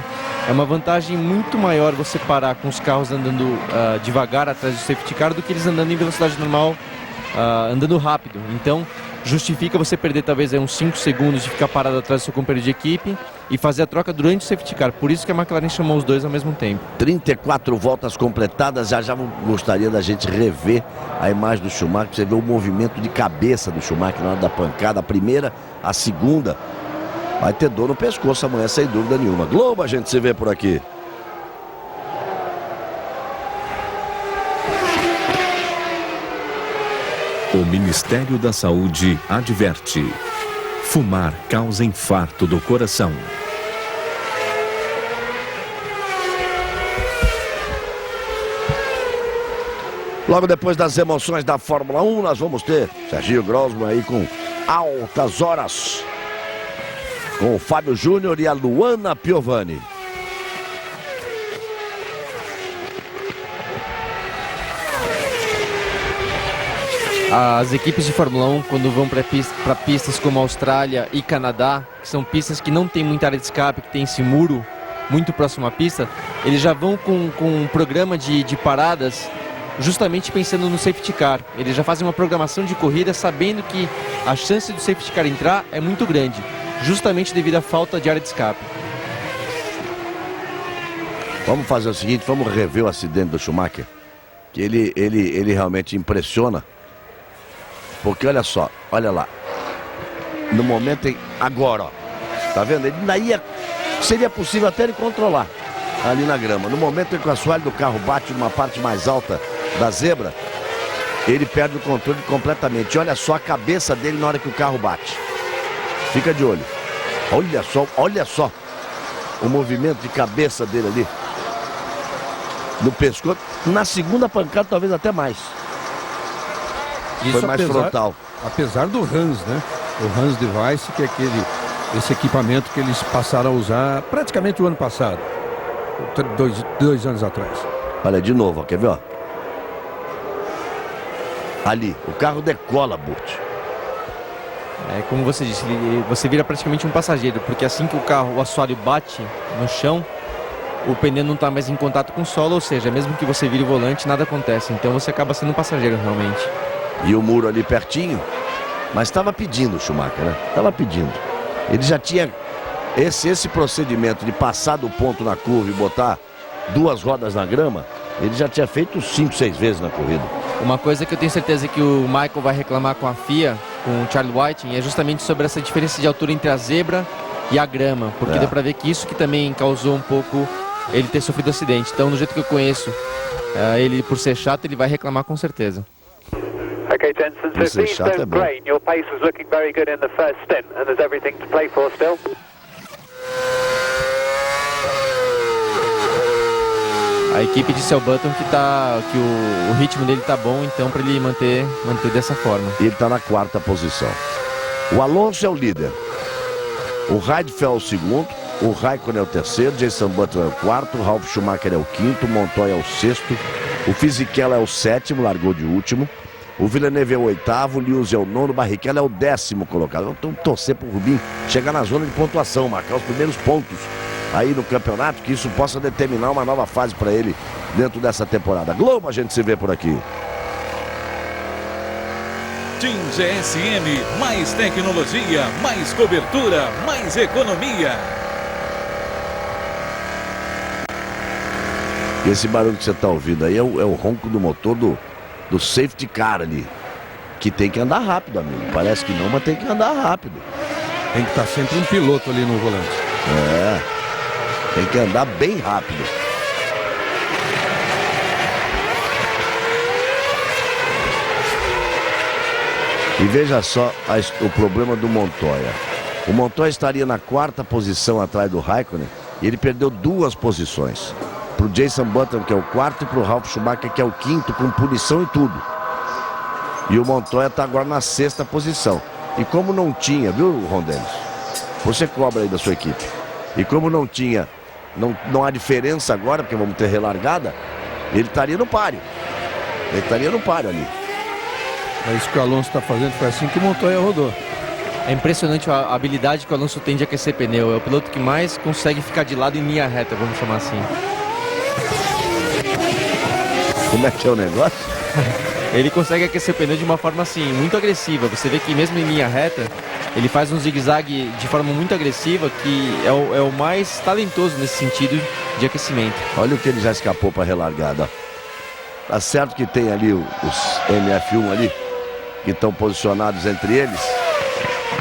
é uma vantagem muito maior você parar com os carros andando devagar atrás do safety car do que eles andando em velocidade normal, andando rápido. Então, justifica você perder talvez uns 5 segundos de ficar parado atrás do seu companheiro de equipe e fazer a troca durante o safety car. Por isso que a McLaren chamou os 2 ao mesmo tempo. 34 voltas completadas. Já gostaria da gente rever a imagem do Schumacher. Você vê o movimento de cabeça do Schumacher na hora da pancada. A primeira, a segunda. Vai ter dor no pescoço amanhã, sem dúvida nenhuma. Globo, a gente se vê por aqui. O Ministério da Saúde adverte: fumar causa infarto do coração. Logo depois das emoções da Fórmula 1, nós vamos ter Sergio Grossman aí com Altas Horas, com o Fábio Júnior e a Luana Piovani. As equipes de Fórmula 1, quando vão para pistas como Austrália e Canadá, que são pistas que não tem muita área de escape, que tem esse muro muito próximo à pista, eles já vão com um programa de paradas justamente pensando no safety car. Eles já fazem uma programação de corrida sabendo que a chance do safety car entrar é muito grande, justamente devido à falta de área de escape. Vamos fazer o seguinte, vamos rever o acidente do Schumacher, que ele realmente impressiona. Porque olha só, olha lá. No momento em... Agora, ó. Tá vendo? Ele ainda seria possível até ele controlar ali na grama. No momento em que o assoalho do carro bate numa parte mais alta da zebra, ele perde o controle completamente. Olha só a cabeça dele na hora que o carro bate. Fica de olho. Olha só o movimento de cabeça dele ali. No pescoço. Na segunda pancada, talvez até mais. Isso foi mais frontal. Apesar do Hans, né? O Hans Device, que é esse equipamento que eles passaram a usar praticamente o ano passado. 2 anos atrás. Olha, de novo, ó, quer ver, ó? Ali, o carro decola, Burt. É como você disse, você vira praticamente um passageiro, porque assim que o assoalho bate no chão, o pneu não está mais em contato com o solo, ou seja, mesmo que você vire o volante, nada acontece. Então você acaba sendo um passageiro realmente. E o muro ali pertinho, mas estava pedindo o Schumacher, né? Estava pedindo. Ele já tinha esse procedimento de passar do ponto na curva e botar 2 rodas na grama, ele já tinha feito 5, 6 vezes na corrida. Uma coisa que eu tenho certeza que o Michael vai reclamar com a FIA com o Charlie Whiting é justamente sobre essa diferença de altura entre a zebra e a grama, porque deu pra ver que isso que também causou um pouco ele ter sofrido acidente. Então, no jeito que eu conheço ele, por ser chato, ele vai reclamar com certeza. Okay, Jensen, so if these don't drain, your pace was looking very good in the first stint, and there's everything to play for still. A equipe de Sel Button que o ritmo dele tá bom, então para ele manter dessa forma. Ele está na 4ª posição. O Alonso é o líder. O Heidfeld é o segundo. O Raikkonen é o terceiro. Jenson Button é o quarto. O Ralf Schumacher é o quinto. O Montoya é o sexto. O Fisichella é o sétimo, largou de último. O Villeneuve é o oitavo. O Lewis é o nono. O Barrichello é o 10º colocado. Então torcer para o Rubinho chegar na zona de pontuação, marcar os primeiros pontos aí no campeonato, que isso possa determinar uma nova fase para ele dentro dessa temporada. Globo, a gente se vê por aqui. Team GSM, mais tecnologia, mais cobertura, mais economia. E esse barulho que você está ouvindo aí é o ronco do motor do safety car ali, que tem que andar rápido, amigo. Parece que não, mas tem que andar rápido. Tem que estar sempre um piloto ali no volante. Tem que andar bem rápido. E veja só o problema do Montoya. O Montoya estaria na 4ª posição atrás do Raikkonen e ele perdeu 2 posições. Para o Jenson Button, que é o 4º, e para o Ralf Schumacher, que é o 5º, com punição e tudo. E o Montoya está agora na 6ª posição. E como não tinha, viu, Rondelis? Você cobra aí da sua equipe. E como não tinha, não há diferença agora, porque vamos ter relargada, ele estaria no páreo. Ele estaria no páreo ali. É isso que o Alonso está fazendo, foi assim que o Montoya rodou. É impressionante a habilidade que o Alonso tem de aquecer pneu. É o piloto que mais consegue ficar de lado em linha reta, vamos chamar assim. Como é que é o negócio? Ele consegue aquecer pneu de uma forma assim, muito agressiva. Você vê que mesmo em linha reta, ele faz um zigue-zague de forma muito agressiva, que é o mais talentoso nesse sentido de aquecimento. Olha o que ele já escapou para a relargada. Tá certo que tem ali os MF1 ali, que estão posicionados entre eles.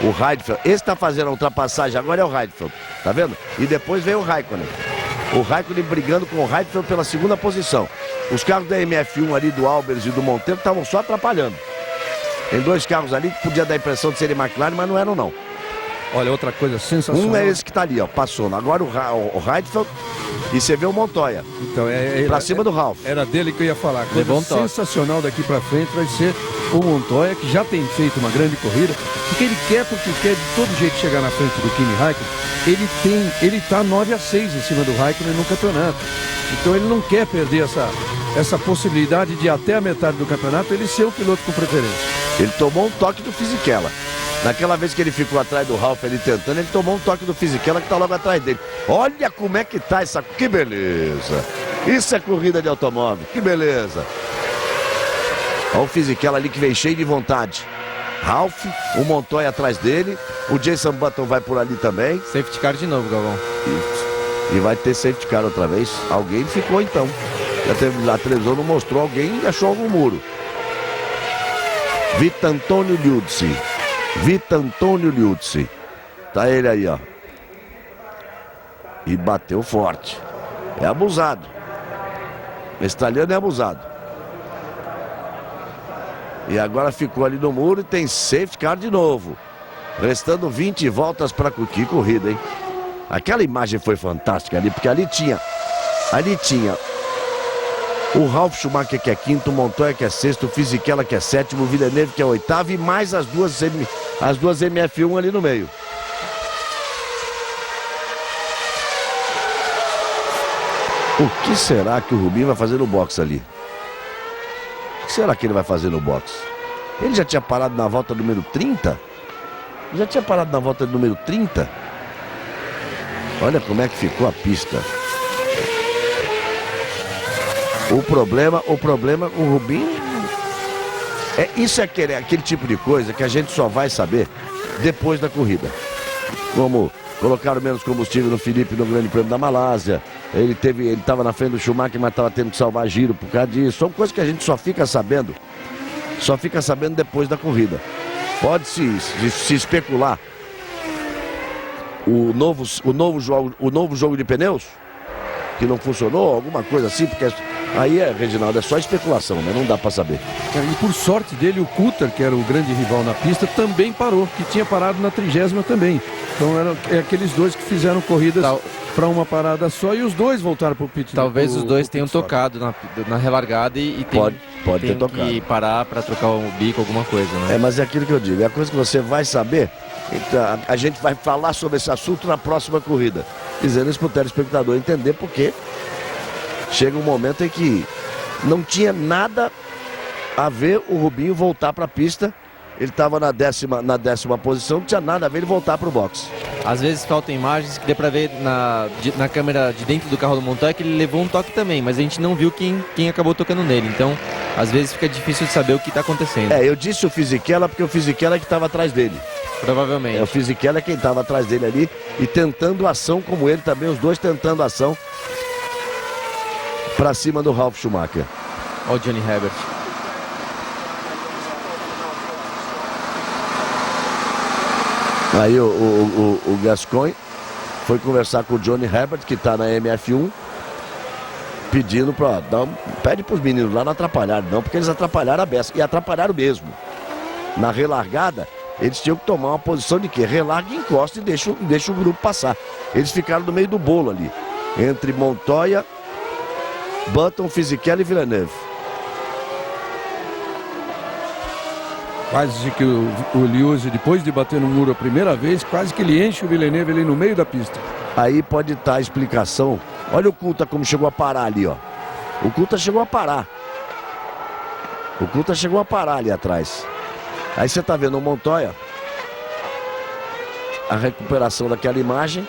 O Heidfeld, esse está fazendo a ultrapassagem, agora é o Heidfeld, tá vendo? E depois vem o Raikkonen. O Raikkonen brigando com o Heidfeld pela 2ª posição. Os carros da MF1 ali, do Albers e do Monteiro, estavam só atrapalhando. Tem 2 carros ali que podia dar a impressão de serem McLaren, mas não eram não. Olha, outra coisa sensacional. Um é esse que está ali, ó, passou. Agora o Heidfeld e você vê o Montoya. Então, pra cima do Ralf. Era dele que eu ia falar. Coisa sensacional daqui pra frente vai ser o Montoya, que já tem feito uma grande corrida, porque ele quer de todo jeito chegar na frente do Kimi Raikkonen. Ele tá 9-6 em cima do Raikkonen no campeonato. Então ele não quer perder essa possibilidade de até a metade do campeonato ele ser o piloto com preferência. Ele tomou um toque do Fisichella. Naquela vez que ele ficou atrás do Ralf ali tentando, ele tomou um toque do Fisichella que tá logo atrás dele. Olha como é que tá essa... Que beleza! Isso é corrida de automóvel, que beleza! Olha o Fisichella ali que veio cheio de vontade. Ralf, o Montoya atrás dele, o Jenson Button vai por ali também. Safety car de novo, Galvão. E vai ter safety car outra vez. Alguém ficou então. A televisão não mostrou, alguém achou algum muro. Vitantonio Liuzzi. Tá ele aí, ó. E bateu forte. É abusado. Esse italiano é abusado. E agora ficou ali no muro e tem safety car de novo. Restando 20 voltas para que corrida, hein? Aquela imagem foi fantástica ali, porque ali tinha o Ralf Schumacher, que é 5º, o Montoya, que é 6º, o Fisichella, que é 7º, o Villeneuve, que é 8º, e mais as duas MF1 ali no meio. O que será que o Rubinho vai fazer no box ali? O que será que ele vai fazer no box? Ele já tinha parado na volta número 30? Já tinha parado na volta número 30? Olha como é que ficou a pista. O problema, o Rubinho... Isso é aquele tipo de coisa que a gente só vai saber depois da corrida. Como colocaram menos combustível no Felipe no Grande Prêmio da Malásia. Ele estava na frente do Schumacher, mas estava tendo que salvar giro por causa disso. São coisas que a gente só fica sabendo depois da corrida. Pode se especular o novo jogo de pneus que não funcionou, alguma coisa assim, porque aí, Reginaldo, é só especulação, né? Não dá para saber. E por sorte dele, o Coulter, que era o grande rival na pista, também parou, que tinha parado na 30ª também. Então eram aqueles dois que fizeram corridas para uma parada só, e os dois voltaram para o pit. Talvez os dois tenham tocado na relargada e pode ter tocado. Que parar para trocar o bico, alguma coisa, né? Mas é aquilo que eu digo, é a coisa que você vai saber. Então, a gente vai falar sobre esse assunto na próxima corrida, dizendo isso para o telespectador entender, porque chega um momento em que não tinha nada a ver o Rubinho voltar para a pista. Ele estava na décima posição, não tinha nada a ver ele voltar para o box. Às vezes faltam imagens que dê para ver na câmera de dentro do carro do Montoya que ele levou um toque também, mas a gente não viu quem acabou tocando nele. Então, às vezes fica difícil de saber o que está acontecendo. Eu disse o Fisichella porque o Fisichella é que estava atrás dele. Provavelmente. O Fisichella é quem estava atrás dele ali e tentando ação como ele também, os dois tentando ação para cima do Ralf Schumacher. Olha o Johnny Herbert. Aí o Gascoigne foi conversar com o Johnny Herbert, que está na MF1, pedindo para pede para os meninos lá não atrapalharem, não, porque eles atrapalharam a beça, e atrapalharam mesmo. Na relargada, eles tinham que tomar uma posição de quê? Relarga e encosta e deixa o grupo passar. Eles ficaram no meio do bolo ali, entre Montoya, Button, Fisichella e Villeneuve. Quase que o Liuzzi, depois de bater no muro a primeira vez, quase que ele enche o Villeneuve ali no meio da pista. Aí pode estar a explicação. Olha o Coulter como chegou a parar ali, ó. O Coulter chegou a parar. O Coulter chegou a parar ali atrás. Aí você tá vendo o Montoya. A recuperação daquela imagem.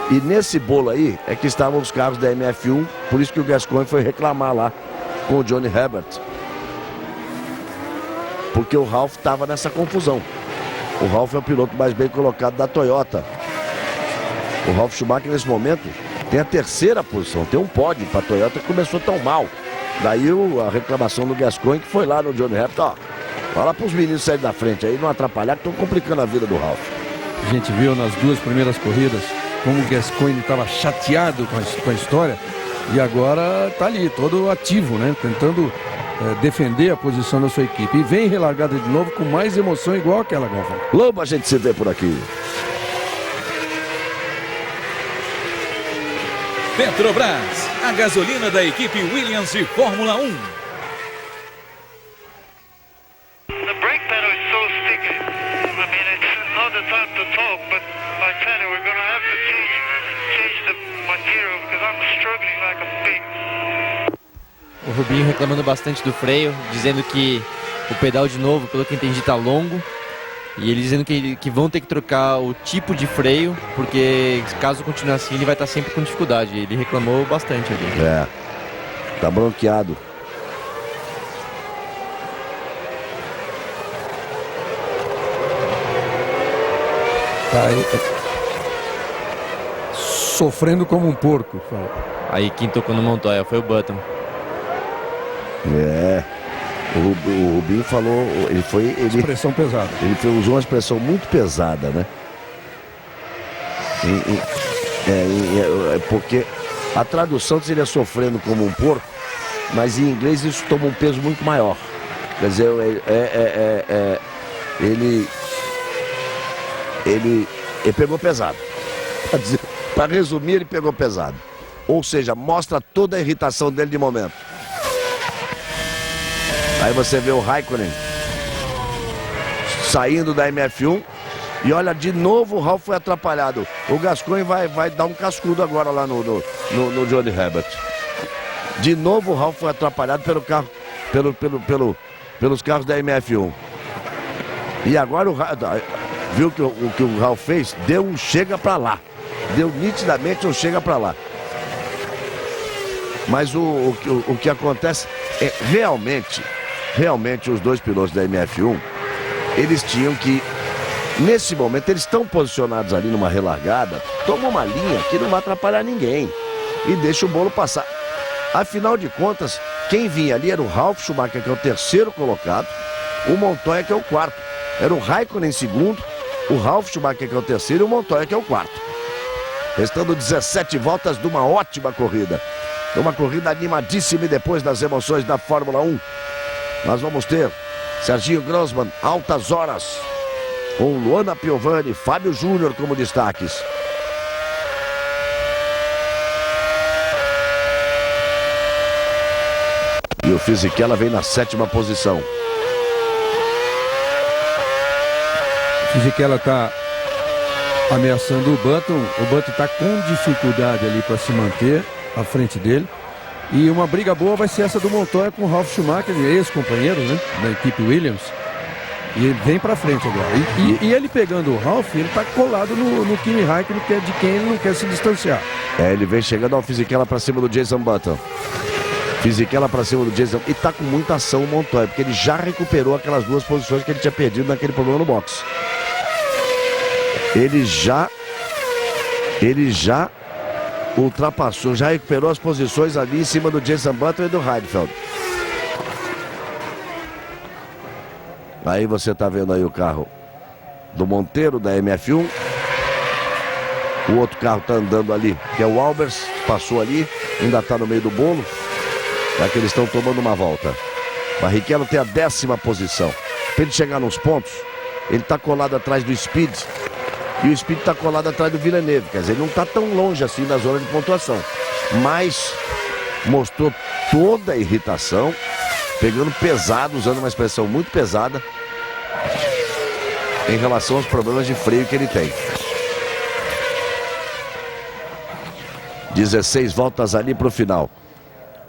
E nesse bolo aí é que estavam os carros da MF1. Por isso que o Gascoigne foi reclamar lá com o Johnny Herbert. Porque o Ralf estava nessa confusão. O Ralf é o piloto mais bem colocado da Toyota. O Ralf Schumacher nesse momento tem a 3ª posição, tem um pódio para a Toyota que começou tão mal. Daí a reclamação do Gascoigne, que foi lá no Johnny Herbert, ó, fala para os meninos saírem da frente aí, não atrapalhar, que estão complicando a vida do Ralf. A gente viu nas 2 primeiras corridas como o Gascoigne estava chateado com a história, e agora está ali, todo ativo, né, tentando defender a posição da sua equipe. E vem relargada de novo com mais emoção, igual aquela, Galvão. Lobo, a gente se vê por aqui. Petrobras, a gasolina da equipe Williams de Fórmula 1. The brake pedal is so sticky. I mean, it's not the time to talk, but I tell you, we're going to have to change the material because I'm struggling like a pig. O Rubinho reclamando bastante do freio, dizendo que o pedal de novo, pelo que eu entendi, tá longo. E ele dizendo que vão ter que trocar o tipo de freio, porque caso continue assim, ele vai estar sempre com dificuldade. Ele reclamou bastante ali. Tá bronqueado. Tá aí, sofrendo como um porco. Fala. Aí quem tocou no Montoya foi o Button. O Rubinho falou, expressão pesada. Ele usou uma expressão muito pesada, né? Porque a tradução seria sofrendo como um porco, mas em inglês isso toma um peso muito maior. Quer dizer, ele pegou pesado. Para resumir, ele pegou pesado. Ou seja, mostra toda a irritação dele de momento. Aí você vê o Raikkonen saindo da MF1 e olha, de novo o Ralf foi atrapalhado. O Gascoigne vai dar um cascudo agora lá no Johnny Herbert. De novo o Ralf foi atrapalhado pelo carro, pelos carros da MF1. E agora viu o que o Ralf fez? Deu um chega pra lá. Deu nitidamente um chega pra lá. Mas o que acontece é realmente os dois pilotos da MF1, eles tinham que, nesse momento, eles estão posicionados ali numa relargada, toma uma linha que não vai atrapalhar ninguém e deixa o bolo passar. Afinal de contas, Quem vinha ali era o Ralf Schumacher, que é o terceiro colocado, o Montoya, que é o quarto. Era o Raikkonen em segundo, o Ralf Schumacher, que é o terceiro, e o Montoya, que é o quarto. Restando 17 voltas de uma ótima corrida. Uma corrida animadíssima, e depois das emoções da Fórmula 1, nós vamos ter Serginho Grossman, altas horas, com Luana Piovani, Fábio Júnior como destaques. E o Fisichella vem na 7ª posição. O Fisichella está ameaçando o Button está com dificuldade ali para se manter à frente dele. E uma briga boa vai ser essa do Montoya com o Ralf Schumacher, ex-companheiro, né, da equipe Williams. E ele vem para frente agora. E ele pegando o Ralf, ele está colado no Kimi Raikkonen, que é de quem ele não quer se distanciar. Ele vem chegando ao Fisichella para cima do Jason Button. Fisichella para cima do Jason. E tá com muita ação o Montoya, porque ele já recuperou aquelas 2 posições que ele tinha perdido naquele problema no box. Ele já ultrapassou, já recuperou as posições ali em cima do Jason Button e do Heidfeld. Aí você tá vendo aí o carro do Monteiro, da MF1. O outro carro tá andando ali, que é o Albers, passou ali, ainda tá no meio do bolo. É que eles estão tomando uma volta. Barrichello tem a 10ª posição. Para ele chegar nos pontos, ele tá colado atrás do Speed. E o Speed está colado atrás do Villeneuve. Quer dizer, ele não está tão longe assim da zona de pontuação. Mas mostrou toda a irritação, pegando pesado, usando uma expressão muito pesada, em relação aos problemas de freio que ele tem. 16 voltas ali para o final.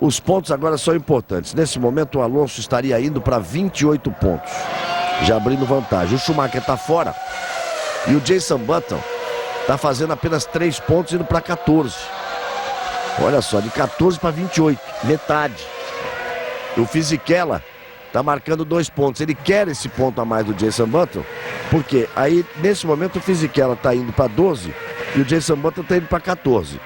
Os pontos agora são importantes. Nesse momento o Alonso estaria indo para 28 pontos, já abrindo vantagem. O Schumacher está fora. E o Jason Button está fazendo apenas 3 pontos, indo para 14. Olha só, de 14 para 28, metade. E o Fisichella está marcando 2 pontos. Ele quer esse ponto a mais do Jason Button, porque aí, nesse momento, o Fisichella está indo para 12 e o Jason Button está indo para 14.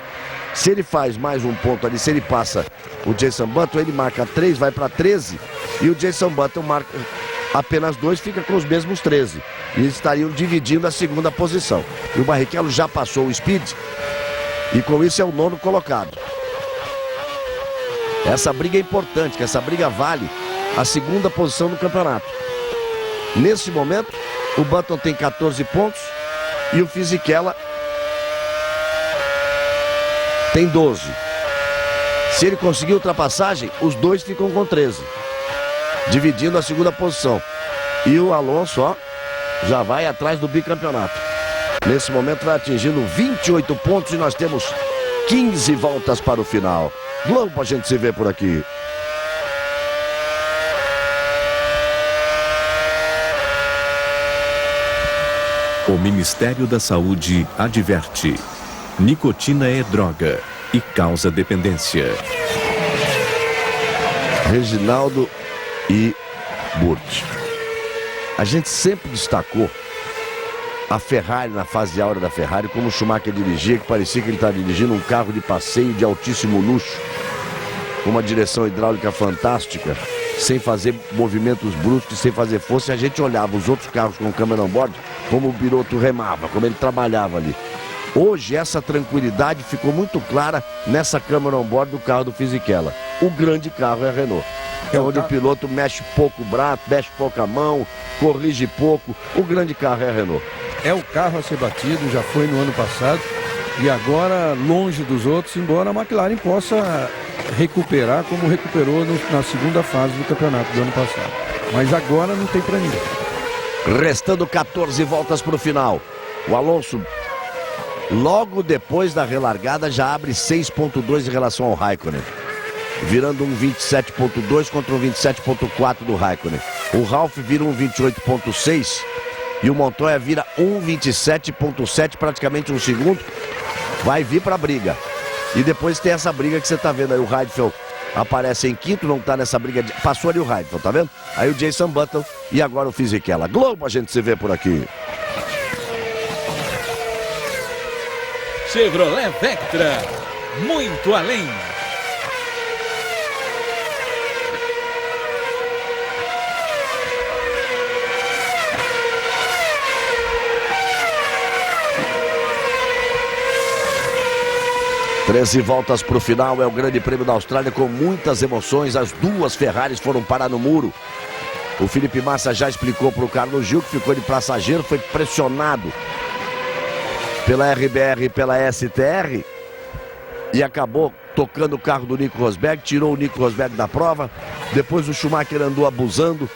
Se ele faz mais um ponto ali, se ele passa o Jason Button, ele marca 3, vai para 13, e o Jason Button marca apenas 2, fica com os mesmos 13. E eles estariam dividindo a 2ª posição. E o Barrichello já passou o Speed, e com isso é o 9º colocado. Essa briga é importante, que essa briga vale a 2ª posição no campeonato. Nesse momento, o Button tem 14 pontos e o Fisichella tem 12. Se ele conseguir ultrapassagem, os dois ficam com 13, dividindo a 2ª posição. E o Alonso, ó, já vai atrás do bicampeonato. Nesse momento vai atingindo 28 pontos e nós temos 15 voltas para o final. Globo, a gente se vê por aqui. O Ministério da Saúde adverte: nicotina é droga e causa dependência. Reginaldo e Burt. A gente sempre destacou a Ferrari na fase áurea da Ferrari, como o Schumacher dirigia, que parecia que ele estava dirigindo um carro de passeio de altíssimo luxo, com uma direção hidráulica fantástica, sem fazer movimentos bruscos, sem fazer força. E a gente olhava os outros carros com câmera on board, como o piloto remava, como ele trabalhava ali. Hoje essa tranquilidade ficou muito clara nessa câmera on board do carro do Fisichella. O grande carro é a Renault. É onde o piloto mexe pouco o braço, mexe pouco a mão, corrige pouco. O grande carro é a Renault. É o carro a ser batido, já foi no ano passado. E agora longe dos outros, embora a McLaren possa recuperar como recuperou na 2ª fase do campeonato do ano passado. Mas agora não tem para ninguém. Restando 14 voltas para o final. O Alonso, logo depois da relargada, já abre 6,2 em relação ao Raikkonen, virando um 27,2 contra um 27,4 do Raikkonen. O Ralf vira um 28,6 e o Montoya vira um 27,7, praticamente um segundo. Vai vir para a briga. E depois tem essa briga que você está vendo aí. O Heidfeld aparece em quinto, não está nessa briga. Passou ali o Heidfeld, tá vendo? Aí o Jason Button e agora o Fisichella. Globo, a gente se vê por aqui. Chevrolet Vectra, muito além. 13 voltas para o final, é o Grande Prêmio da Austrália com muitas emoções. As duas Ferraris foram parar no muro. O Felipe Massa já explicou para o Carlos Gil, que ficou de passageiro, foi pressionado pela RBR e pela STR e acabou tocando o carro do Nico Rosberg, tirou o Nico Rosberg da prova. Depois o Schumacher andou abusando,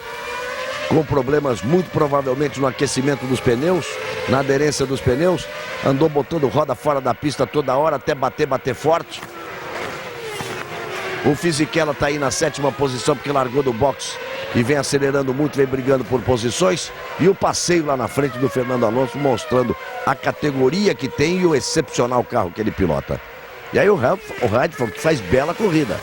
com problemas muito provavelmente no aquecimento dos pneus, na aderência dos pneus, andou botando roda fora da pista toda hora até bater forte. O Fisichella está aí na 7ª posição porque largou do box e vem acelerando muito, vem brigando por posições. E o passeio lá na frente do Fernando Alonso mostrando a categoria que tem e o excepcional carro que ele pilota. E aí o Heidfeld faz bela corrida.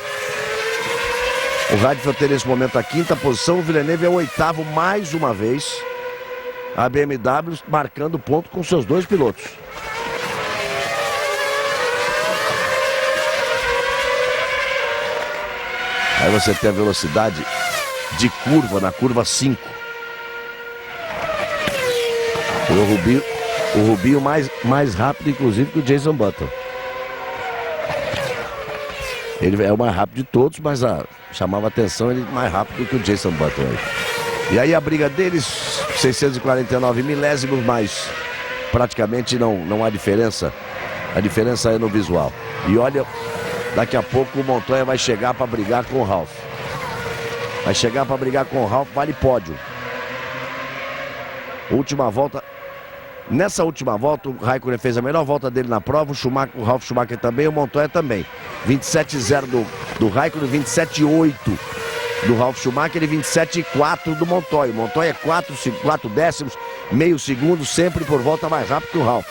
O Heidfeld tem nesse momento a 5ª posição, o Villeneuve é o 8º mais uma vez. A BMW marcando ponto com seus 2 pilotos. Aí você tem a velocidade de curva na curva 5. O Rubinho mais rápido, inclusive, que o Jason Button. Ele é o mais rápido de todos, mas chamava atenção ele mais rápido que o Jason Button. E aí a briga deles, 649 milésimos, mas praticamente não há diferença. A diferença é no visual. E olha, daqui a pouco o Montoya vai chegar para brigar com o Ralf. Vai chegar para brigar com o Ralf, vale pódio. Última volta. Nessa última volta, o Raikkonen fez a melhor volta dele na prova, o Ralf Schumacher também, o Montoya também. 27,0 do Raikkonen, 27,8 do Ralf Schumacher e 27,4 do Montoya. O Montoya é 4 décimos, meio segundo, sempre por volta mais rápido que o Ralf.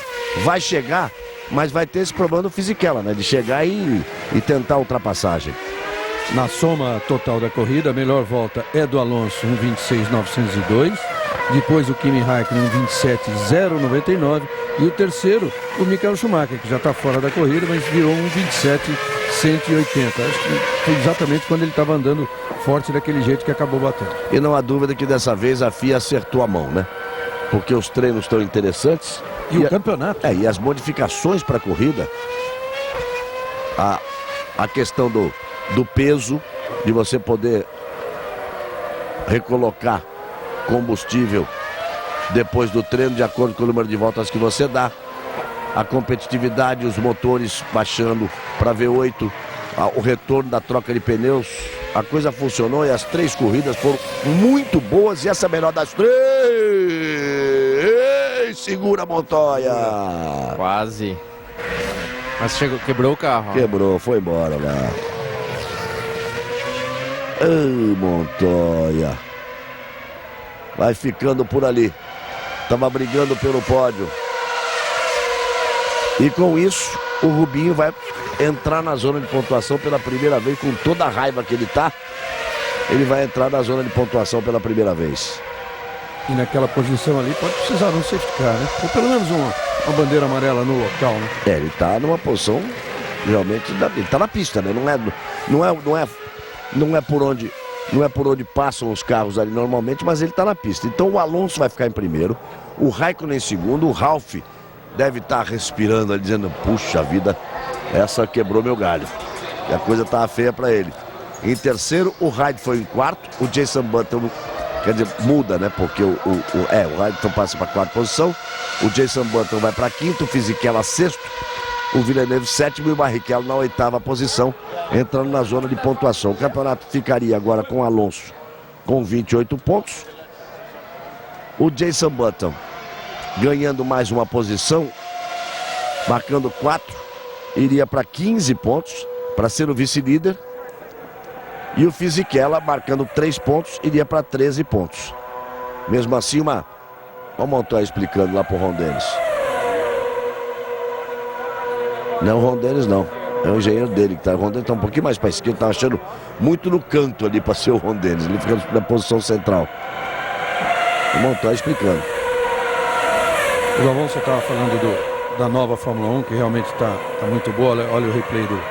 Vai chegar, mas vai ter esse problema do Fisichella, né? De chegar e tentar a ultrapassagem. Na soma total da corrida, a melhor volta é do Alonso, 1,26,902. Depois o Kimi Raikkonen, 1,27,099. E o terceiro, o Michael Schumacher, que já está fora da corrida, mas virou 1,27,180. Acho que foi exatamente quando ele estava andando forte daquele jeito que acabou batendo. E não há dúvida que dessa vez a FIA acertou a mão, né? Porque os treinos estão interessantes. E o campeonato. E as modificações para a corrida. A questão do peso, de você poder recolocar combustível depois do treino, de acordo com o número de voltas que você dá. A competitividade, os motores baixando para V8, o retorno da troca de pneus. A coisa funcionou e as 3 corridas foram muito boas. E essa é a melhor das 3. Segura, Montoya. Quase. Mas quebrou o carro. Quebrou, foi embora lá. Ai, Montoya. Vai ficando por ali. Tava brigando pelo pódio. E com isso, o Rubinho vai entrar na zona de pontuação pela primeira vez. Com toda a raiva que ele tá, ele vai entrar na zona de pontuação pela primeira vez. E naquela posição ali pode precisar não safety car, né? Ou pelo menos uma bandeira amarela no local, né? Ele tá numa posição realmente, ele tá na pista, né? Não é por onde passam os carros ali normalmente, mas ele está na pista. Então o Alonso vai ficar em primeiro, o Raikkonen em segundo, o Ralf deve estar respirando ali, dizendo, puxa vida, essa quebrou meu galho. E a coisa estava feia para ele. Em terceiro, o Hyde foi em quarto, o Jason Button, quer dizer, muda, né? Porque o Hyde passa para a 4ª posição, o Jason Button vai para a 5ª, o Fisichella 6º, o Villeneuve 7º e o Barrichello na 8ª posição, entrando na zona de pontuação. O campeonato ficaria agora com o Alonso com 28 pontos. O Jason Button ganhando mais uma posição, marcando 4, iria para 15 pontos para ser o vice-líder. E o Fisichella marcando 3 pontos, iria para 13 pontos. Mesmo assim, Vamos Montoya explicando lá pro Ron Dennis. Não, o Ron Dennis não. É o engenheiro dele que tá. O Ron Dennis tá um pouquinho mais para a esquerda. Tá achando muito no canto ali para ser o Ron Dennis. Ele fica na posição central. O Montoya explicando. O Alonso estava falando da nova Fórmula 1, que realmente está muito boa. Olha o replay do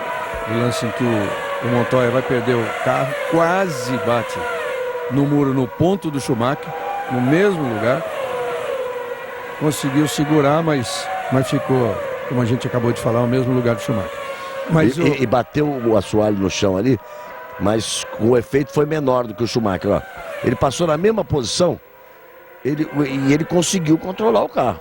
lance em que o Montoya vai perder o carro. Quase bate no muro, no ponto do Schumacher, no mesmo lugar. Conseguiu segurar, mas ficou, como a gente acabou de falar, no mesmo lugar do Schumacher. E bateu o assoalho no chão ali, mas o efeito foi menor do que o Schumacher. Ó. Ele passou na mesma posição e ele conseguiu controlar o carro.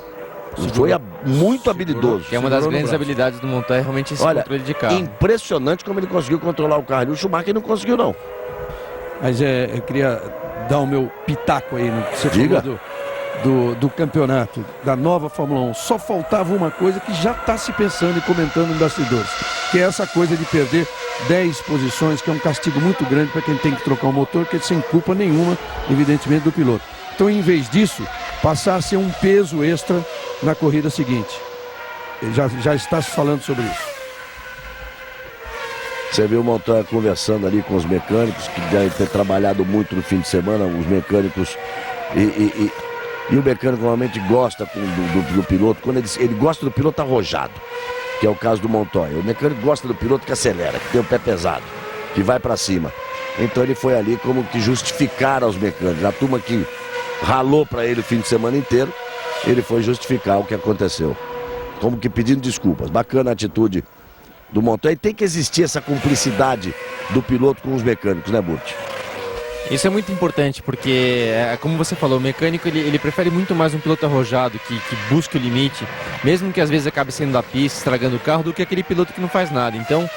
Foi muito habilidoso. Que é uma das grandes habilidades do Montoya, realmente esse controle de carro. Impressionante como ele conseguiu controlar o carro. E o Schumacher não conseguiu, não. Mas eu queria dar o meu pitaco aí no que você falou do campeonato, da nova Fórmula 1. Só faltava uma coisa que já está se pensando e comentando em bastidores, que é essa coisa de perder 10 posições, que é um castigo muito grande para quem tem que trocar o motor, que é sem culpa nenhuma, evidentemente, do piloto. Então, em vez disso, passar a ser um peso extra na corrida seguinte. Já está se falando sobre isso. Você viu o Montoya conversando ali com os mecânicos, que devem ter trabalhado muito no fim de semana, os mecânicos. E o mecânico normalmente gosta do piloto, quando ele gosta do piloto arrojado, que é o caso do Montoya. O mecânico gosta do piloto que acelera, que tem o pé pesado, que vai para cima. Então ele foi ali como que justificar aos mecânicos. A turma que ralou para ele o fim de semana inteiro, ele foi justificar o que aconteceu. Como que pedindo desculpas. Bacana a atitude do Montoya. E tem que existir essa cumplicidade do piloto com os mecânicos, né, Burt? Isso é muito importante, porque, como você falou, o mecânico ele prefere muito mais um piloto arrojado, que busca o limite, mesmo que às vezes acabe saindo da pista, estragando o carro, do que aquele piloto que não faz nada. Então,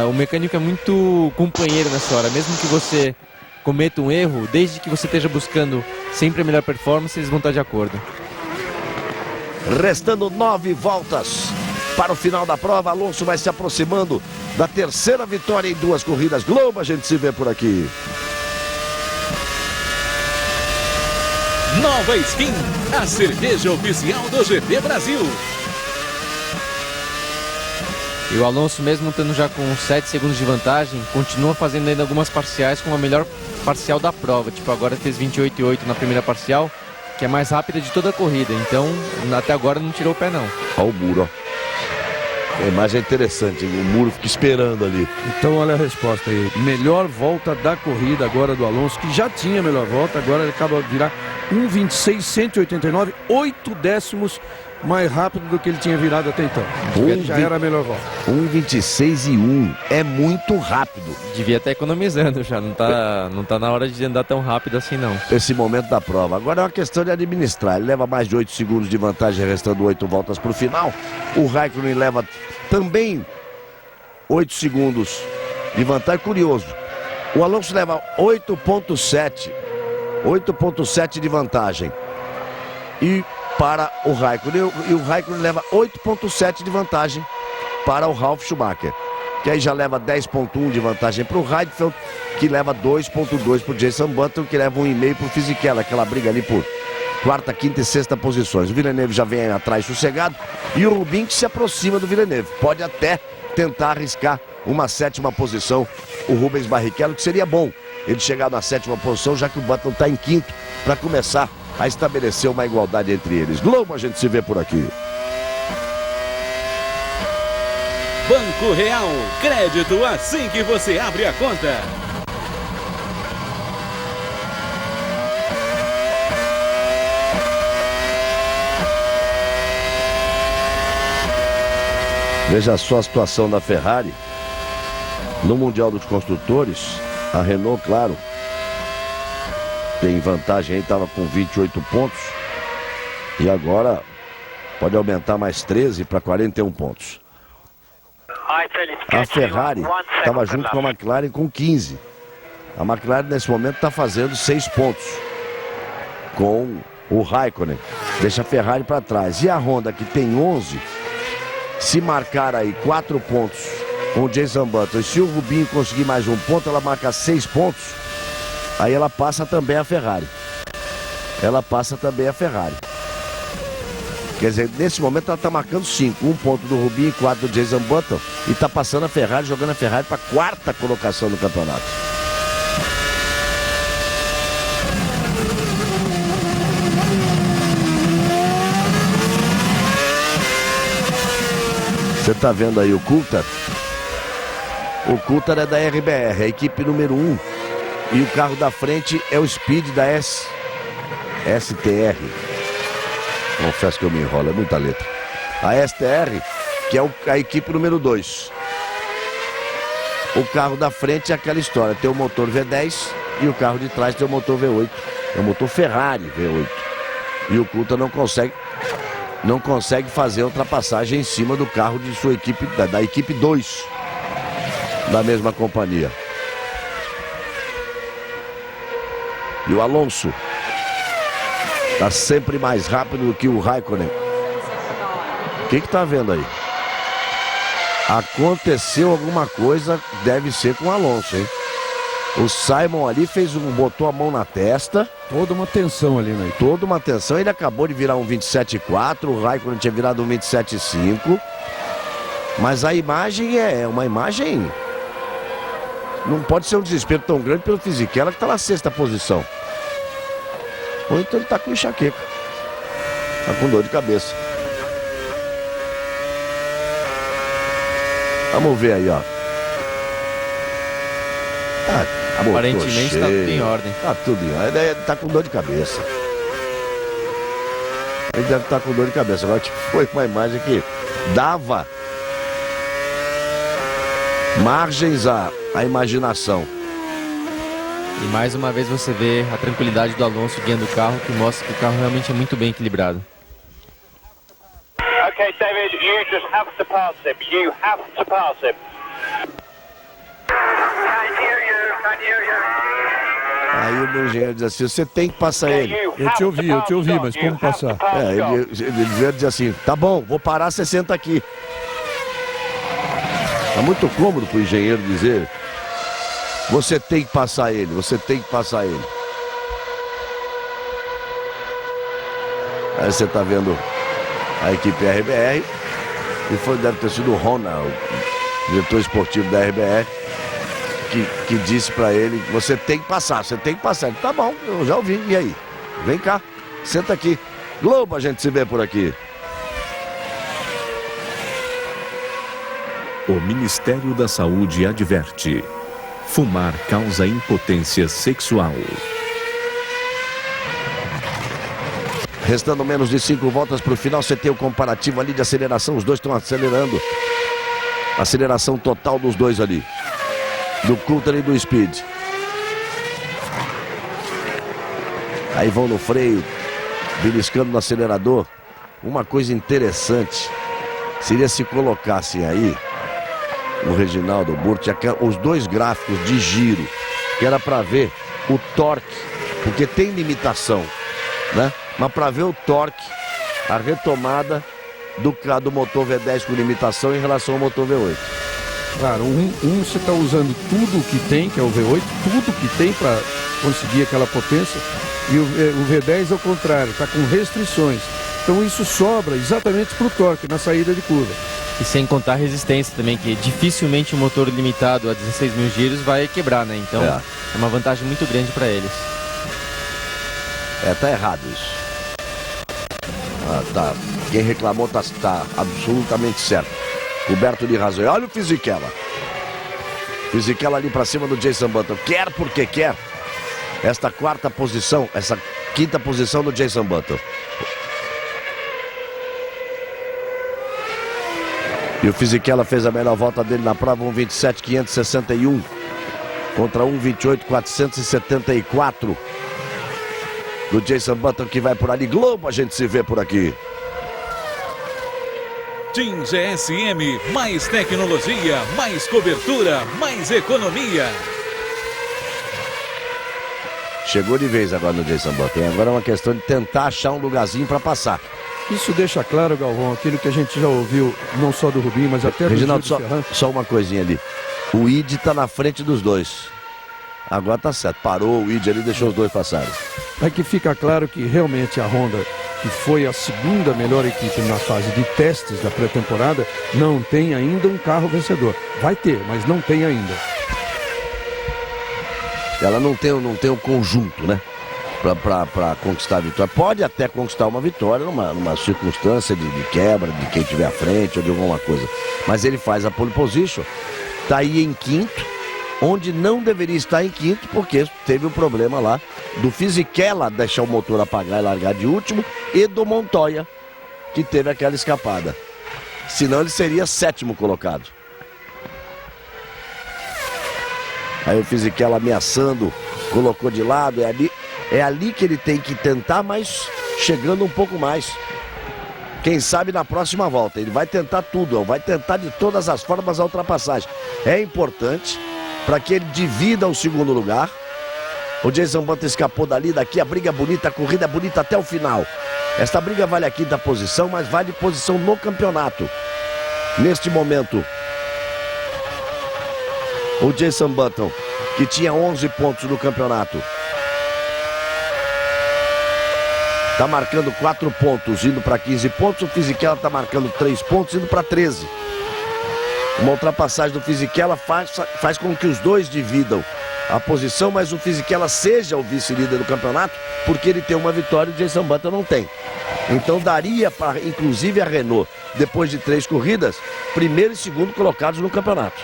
o mecânico é muito companheiro nessa hora, mesmo que você cometa um erro, desde que você esteja buscando sempre a melhor performance, eles vão estar de acordo. Restando 9 voltas para o final da prova, Alonso vai se aproximando da terceira vitória em 2 corridas. Globo, a gente se vê por aqui. Nova Skin, a cerveja oficial do GP Brasil. E o Alonso, mesmo estando já com 7 segundos de vantagem, continua fazendo ainda algumas parciais com a melhor parcial da prova. Tipo, agora fez 28,8 na primeira parcial, que é a mais rápida de toda a corrida. Então, até agora não tirou o pé, não. Olha o muro, ó. A imagem é interessante, o muro fica esperando ali. Então, olha a resposta aí. Melhor volta da corrida agora do Alonso, que já tinha melhor volta, agora ele acaba de virar 1,26,189, 8 décimos mais rápido do que ele tinha virado até então. Ele já era a melhor volta. 1,26,1 é muito rápido. Devia estar economizando já, não tá na hora de andar tão rápido assim, não. Esse momento da prova. Agora é uma questão de administrar. Ele leva mais de 8 segundos de vantagem, restando 8 voltas para o final. O Raikkonen leva também 8 segundos de vantagem. Curioso, o Alonso leva 8,7 de vantagem. E para o Raikkonen, e o Raikkonen leva 8,7 de vantagem para o Ralf Schumacher, que aí já leva 10,1 de vantagem para o Heidfeld, que leva 2,2 para o Jenson Button, que leva 1,5 para o Fisichella, aquela briga ali por quarta, quinta e sexta posições. O Villeneuve já vem atrás sossegado e o Rubinho que se aproxima do Villeneuve, pode até tentar arriscar uma 7ª posição, o Rubens Barrichello, que seria bom ele chegar na 7ª posição, já que o Button está em 5º, para começar a estabelecer uma igualdade entre eles. Globo, a gente se vê por aqui. Banco Real, crédito assim que você abre a conta. Veja só a situação da Ferrari no Mundial dos Construtores. A Renault, claro, tem vantagem aí, estava com 28 pontos e agora pode aumentar mais 13 para 41 pontos. A Ferrari estava junto com a McLaren com 15. A McLaren nesse momento está fazendo 6 pontos com o Raikkonen, deixa a Ferrari para trás. E a Honda, que tem 11, se marcar aí 4 pontos com o Jenson Button, e se o Rubinho conseguir mais 1 ponto, ela marca 6 pontos. Aí ela passa também a Ferrari. Quer dizer, nesse momento ela está marcando 5. 1 ponto do Rubinho e 4 do Jenson Button. E está passando a Ferrari, jogando a Ferrari para a 4ª colocação no campeonato. Você está vendo aí o Coulthard? O Coulthard é da RBR, a equipe número 1. E o carro da frente é o Speed da STR. Confesso que eu me enrolo, é muita letra. A STR, que é a equipe número 2. O carro da frente é aquela história, tem o motor V10 e o carro de trás tem o motor V8. É o motor Ferrari V8. E o Coulthard não consegue fazer a ultrapassagem em cima do carro de sua equipe, da equipe 2 da mesma companhia. E o Alonso está sempre mais rápido do que o Raikkonen. O que está vendo aí? Aconteceu alguma coisa, deve ser com o Alonso, hein? O Simon ali botou a mão na testa. Toda uma tensão ali, né? Toda uma tensão. Ele acabou de virar um 27.4. O Raikkonen tinha virado um 27.5. Mas a imagem é uma imagem... Não pode ser um desespero tão grande pelo Fisichella, que está na 6ª posição. Ou então ele está com enxaqueca. Está com dor de cabeça. Vamos ver aí, ó. Aparentemente está tudo em ordem. Tá tudo em ordem. Ele tá com dor de cabeça. Ele deve estar com dor de cabeça. Agora que foi uma imagem que dava margens à imaginação. E mais uma vez você vê a tranquilidade do Alonso guiando o carro, que mostra que o carro realmente é muito bem equilibrado. Okay, David, you just have to pass him. You have to pass him. Aí o meu engenheiro diz assim, você tem que passar ele. Eu te ouvi, mas como passar? Ele veio dizer assim, tá bom, vou parar 60 aqui. É muito cômodo pro engenheiro dizer, você tem que passar ele, você tem que passar ele. Aí você tá vendo a equipe RBR, e deve ter sido o Ronald, o diretor esportivo da RBR, que disse pra ele, você tem que passar, você tem que passar. Ele, tá bom, eu já ouvi, e aí? Vem cá, senta aqui. Globo, a gente se vê por aqui. O Ministério da Saúde adverte: fumar causa impotência sexual. Restando menos de 5 voltas para o final, você tem o comparativo ali de aceleração. Os dois estão acelerando. Aceleração total dos dois ali. Do Coulthard e do Speed. Aí vão no freio, beliscando no acelerador. Uma coisa interessante seria se colocassem aí o Reginaldo Burt, os dois gráficos de giro, que era para ver o torque, porque tem limitação, né? Mas para ver o torque, a retomada do motor V10 com limitação em relação ao motor V8. Claro, você está usando tudo o que tem, que é o V8, tudo que tem para conseguir aquela potência, e o V10 ao contrário, está com restrições. Então isso sobra exatamente para o torque na saída de curva. E sem contar a resistência também, que dificilmente um motor limitado a 16 mil giros vai quebrar, né? Então é uma vantagem muito grande para eles. Tá errado isso. Quem reclamou tá absolutamente certo. Coberto de razão. Olha o Fisichella. Fisichella ali para cima do Jason Button. Quer porque quer esta 4ª posição, essa 5ª posição do Jason Button. E o Fisichella fez a melhor volta dele na prova, 1:27.561 contra 1:28.474 do Jason Button, que vai por ali. Globo, a gente se vê por aqui. Team GSM, mais tecnologia, mais cobertura, mais economia. Chegou de vez agora no Jason Button. Agora é uma questão de tentar achar um lugarzinho para passar. Isso deixa claro, Galvão, aquilo que a gente já ouviu, não só do Rubinho, mas até do Reginaldo, só uma coisinha ali. O Id está na frente dos dois. Agora tá certo. Parou o Id ali e deixou os dois passarem. É que fica claro que realmente a Honda, que foi a 2ª melhor equipe na fase de testes da pré-temporada, não tem ainda um carro vencedor. Vai ter, mas não tem ainda. Ela não tem um conjunto, né? Para conquistar a vitória. Pode até conquistar uma vitória numa circunstância de quebra de quem estiver à frente ou de alguma coisa. Mas ele faz a pole position, tá aí em 5º, onde não deveria estar em 5º, porque teve um problema lá do Fisichella deixar o motor apagar e largar de último, e do Montoya, que teve aquela escapada. Senão ele seria 7º colocado. Aí o Fisichella ameaçando, colocou de lado, é ali que ele tem que tentar, mas chegando um pouco mais. Quem sabe na próxima volta, ele vai tentar tudo, vai tentar de todas as formas a ultrapassagem. É importante para que ele divida o segundo lugar. O Jenson Button escapou dali, daqui a briga é bonita, a corrida é bonita até o final. Esta briga vale a quinta posição, mas vale posição no campeonato. Neste momento, o Jenson Button, que tinha 11 pontos no campeonato, está marcando 4 pontos, indo para 15 pontos. O Fisichella está marcando 3 pontos, indo para 13. Uma ultrapassagem do Fisichella faz com que os dois dividam a posição, mas o Fisichella seja o vice-líder do campeonato, porque ele tem uma vitória e o Jenson Button não tem. Então daria para, inclusive, a Renault, depois de 3 corridas, primeiro e segundo colocados no campeonato.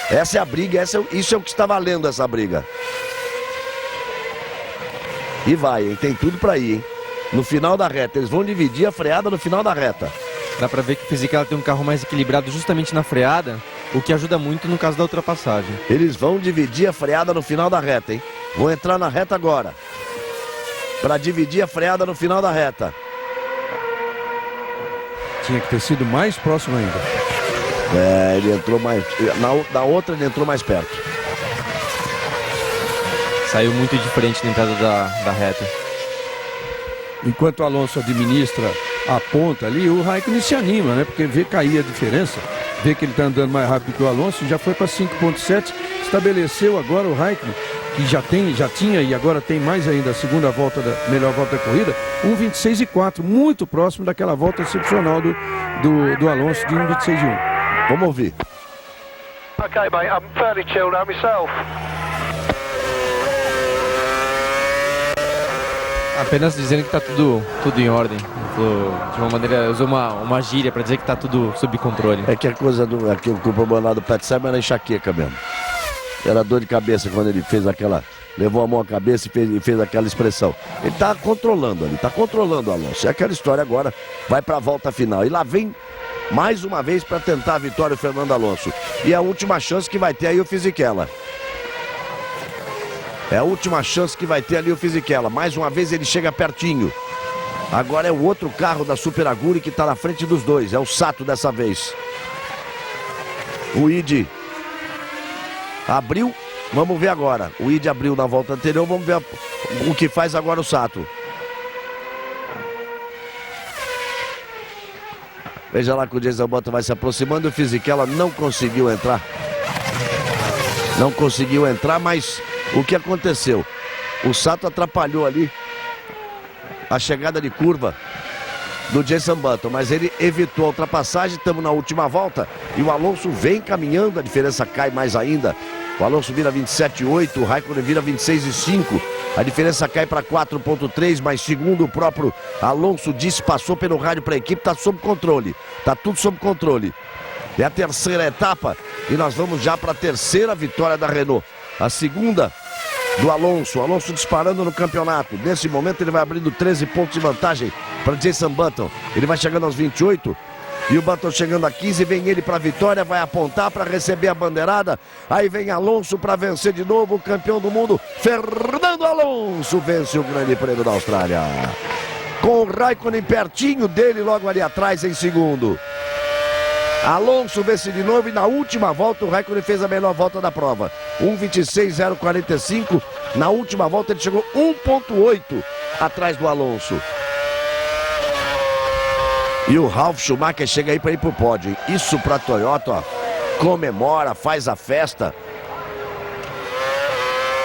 Essa é a briga, isso é o que está valendo, essa briga. E vai, hein? Tem tudo para ir, hein? No final da reta, eles vão dividir a freada no final da reta. Dá pra ver que o Fisichella tem um carro mais equilibrado justamente na freada, o que ajuda muito no caso da ultrapassagem. Eles vão dividir a freada no final da reta, hein? Vão entrar na reta agora, para dividir a freada no final da reta. Tinha que ter sido mais próximo ainda. É, ele entrou mais... Na outra ele entrou mais perto. Saiu muito diferente na entrada da reta. Enquanto o Alonso administra a ponta ali, o Raikkonen se anima, né? Porque vê cair a diferença, vê que ele está andando mais rápido que o Alonso, já foi para 5.7, estabeleceu agora o Raikkonen, que já tinha e agora tem mais ainda a segunda volta, melhor volta da corrida, 1.26.4, muito próximo daquela volta excepcional do Alonso de 1.26.1. Vamos ouvir. Okay, mate, I'm fairly chilled out myself. Apenas dizendo que tá tudo em ordem. De uma maneira, usou uma gíria para dizer que tá tudo sob controle. É que a coisa que o problema do Pat Simon era enxaqueca mesmo. Era dor de cabeça quando ele fez aquela... Levou a mão à cabeça e fez aquela expressão. Ele tá controlando ali, tá controlando o Alonso. É aquela história agora, vai para a volta final. E lá vem mais uma vez para tentar a vitória o Fernando Alonso. E a última chance que vai ter aí o Fisichella. É a última chance que vai ter ali o Fisichella. Mais uma vez ele chega pertinho. Agora é o outro carro da Super Aguri que está na frente dos dois. É o Sato dessa vez. O Id abriu. Vamos ver agora. O Id abriu na volta anterior. Vamos ver o que faz agora o Sato. Veja lá que o Jenson Button vai se aproximando. O Fisichella não conseguiu entrar. Não conseguiu entrar, mas o que aconteceu? O Sato atrapalhou ali a chegada de curva do Jenson Button, mas ele evitou a ultrapassagem. Estamos na última volta e o Alonso vem caminhando, a diferença cai mais ainda. O Alonso vira 27,8, o Raikkonen vira 26,5. A diferença cai para 4,3, mas segundo o próprio Alonso disse, passou pelo rádio para a equipe, está sob controle. Está tudo sob controle. É a terceira etapa e nós vamos já para a terceira vitória da Renault. A segunda do Alonso. O Alonso disparando no campeonato. Nesse momento ele vai abrindo 13 pontos de vantagem para Jenson Button. Ele vai chegando aos 28. E o Button chegando a 15, vem ele para a vitória, vai apontar para receber a bandeirada. Aí vem Alonso para vencer de novo, o campeão do mundo, Fernando Alonso, vence o Grande Prêmio da Austrália. Com o Raikkonen pertinho dele, logo ali atrás em segundo. Alonso vence de novo e na última volta o Raikkonen fez a melhor volta da prova. 1.26.045, na última volta ele chegou 1.8 atrás do Alonso. E o Ralf Schumacher chega aí para ir pro pódio, hein? Isso para a Toyota, ó, comemora, faz a festa.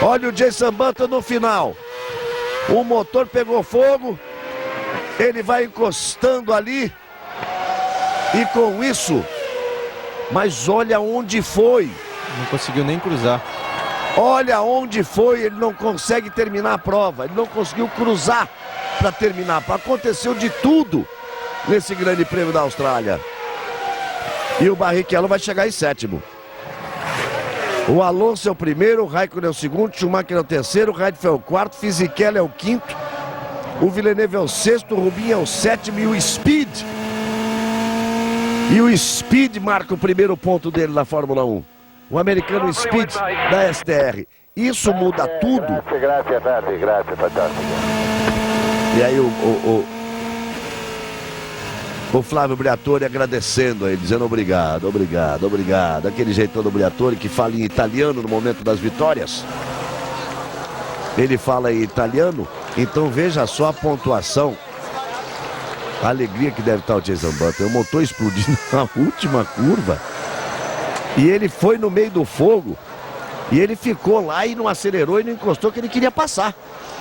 Olha o Jenson Button no final. O motor pegou fogo, ele vai encostando ali. E com isso, mas olha onde foi. Não conseguiu nem cruzar. Olha onde foi, ele não consegue terminar a prova. Ele não conseguiu cruzar para terminar. Aconteceu de tudo nesse Grande Prêmio da Austrália. E o Barrichello vai chegar em sétimo. O Alonso é o primeiro, o Raikkonen é o segundo, Schumacher é o terceiro, o Heidfeld é o quarto, Fisichella é o quinto, o Villeneuve é o sexto, o Rubinho é o sétimo e o Speed. E o Speed marca o primeiro ponto dele na Fórmula 1. o americano Speed da STR. Isso muda tudo. Grazie, fantástico. E aí o Flávio Briatore agradecendo a ele, dizendo obrigado. Aquele jeitão do Briatore que fala em italiano no momento das vitórias. Ele fala em italiano, então veja só a pontuação. A alegria que deve estar o Jason Button. O motor explodindo na última curva. E ele foi no meio do fogo. E ele ficou lá e não acelerou e não encostou, que ele queria passar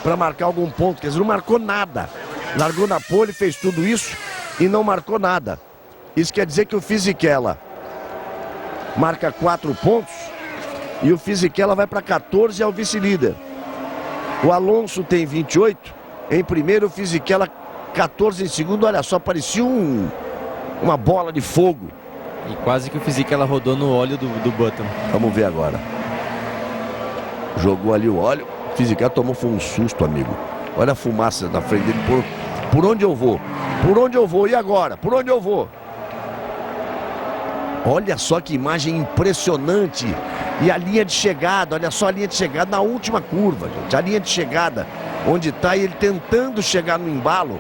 para marcar algum ponto. Quer dizer, não marcou nada. Largou na pole, fez tudo isso e não marcou nada. Isso quer dizer que o Fisichella marca 4 pontos e o Fisichella vai para 14 e é o vice-líder. O Alonso tem 28 em primeiro, o Fisichella 14 em segundo. Olha só, parecia uma bola de fogo. E quase que o Fisichella rodou no óleo do Button. Vamos ver agora. Jogou ali o óleo. O Fisichella tomou, foi um susto, amigo. Olha a fumaça na frente dele. Por onde eu vou? Por onde eu vou? E agora? Por onde eu vou? Olha só que imagem impressionante. E a linha de chegada, olha só a linha de chegada na última curva, gente. A linha de chegada, onde está ele tentando chegar no embalo.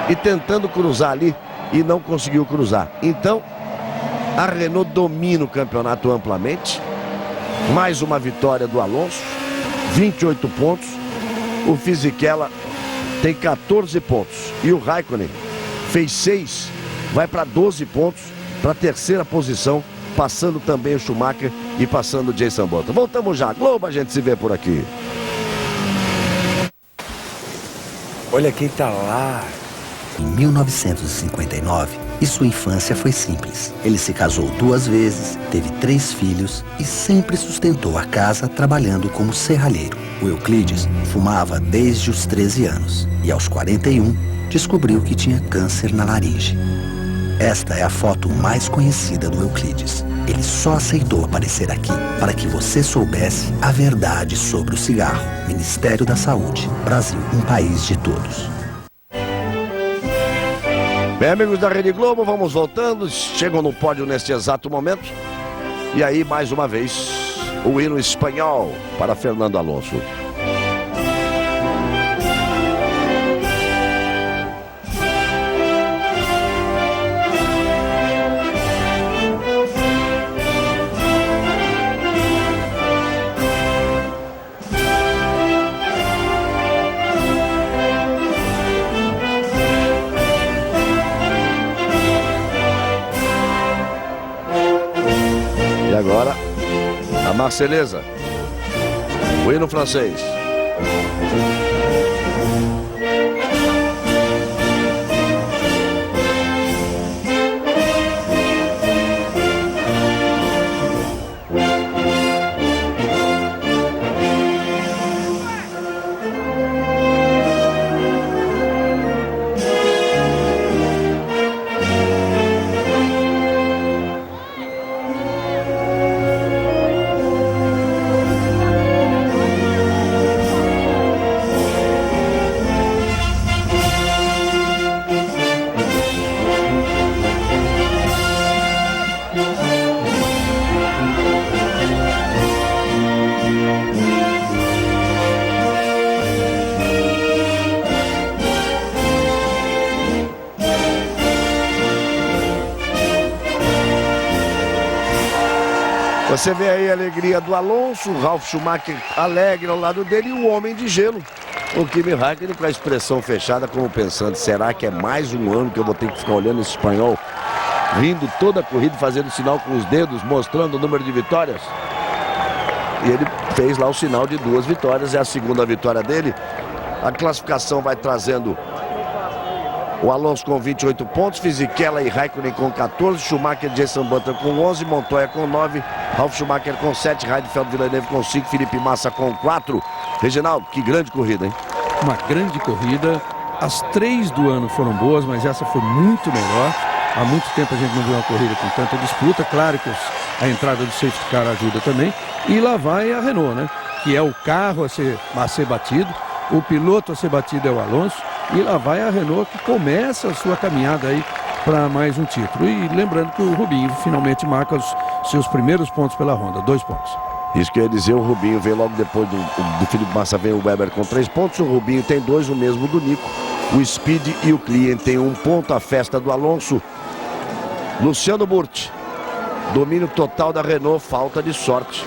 E tentando cruzar ali e não conseguiu cruzar. Então, a Renault domina o campeonato amplamente. Mais uma vitória do Alonso, 28 pontos. O Fisichella tem 14 pontos. E o Raikkonen fez 6, vai para 12 pontos, para a terceira posição, passando também o Schumacher e passando o Jason Button. Voltamos já. Globo, a gente se vê por aqui. Olha quem tá lá. Em 1959, e sua infância foi simples. Ele se casou 2 vezes, teve 3 filhos e sempre sustentou a casa trabalhando como serralheiro. O Euclides fumava desde os 13 anos e aos 41 descobriu que tinha câncer na laringe. Esta é a foto mais conhecida do Euclides. Ele só aceitou aparecer aqui para que você soubesse a verdade sobre o cigarro. Ministério da Saúde. Brasil, um país de todos. Bem, amigos da Rede Globo, vamos voltando. Chegam no pódio neste exato momento. E aí, mais uma vez, o hino espanhol para Fernando Alonso. Agora, a Marselhesa, o hino francês. Você vê aí a alegria do Alonso, o Ralf Schumacher alegre ao lado dele e o homem de gelo, o Kimi Raikkonen, com a expressão fechada, como pensando, será que é mais um ano que eu vou ter que ficar olhando esse espanhol, rindo toda a corrida, fazendo sinal com os dedos, mostrando o número de vitórias? E ele fez lá o sinal de 2 vitórias, é a segunda vitória dele. A classificação vai trazendo o Alonso com 28 pontos, Fisichella e Raikkonen com 14, Schumacher e Jason Button com 11, Montoya com 9, Ralf Schumacher com 7, Heidfeld Villeneuve com 5, Felipe Massa com 4. Reginaldo, que grande corrida, hein? Uma grande corrida. As 3 do ano foram boas, mas essa foi muito melhor. Há muito tempo a gente não viu uma corrida com tanta disputa. Claro que a entrada do safety car ajuda também. E lá vai a Renault, né? Que é o carro a ser batido. O piloto a ser batido é o Alonso. E lá vai a Renault, que começa a sua caminhada aí para mais um título. E lembrando que o Rubinho finalmente marca os seus primeiros pontos pela Honda, 2 pontos. Isso que eu ia dizer, o Rubinho vem logo depois do Felipe Massa, vem o Weber com 3 pontos, o Rubinho tem 2, o mesmo do Nico, o Speed e o Client tem 1 ponto, a festa do Alonso. Luciano Burti, domínio total da Renault, falta de sorte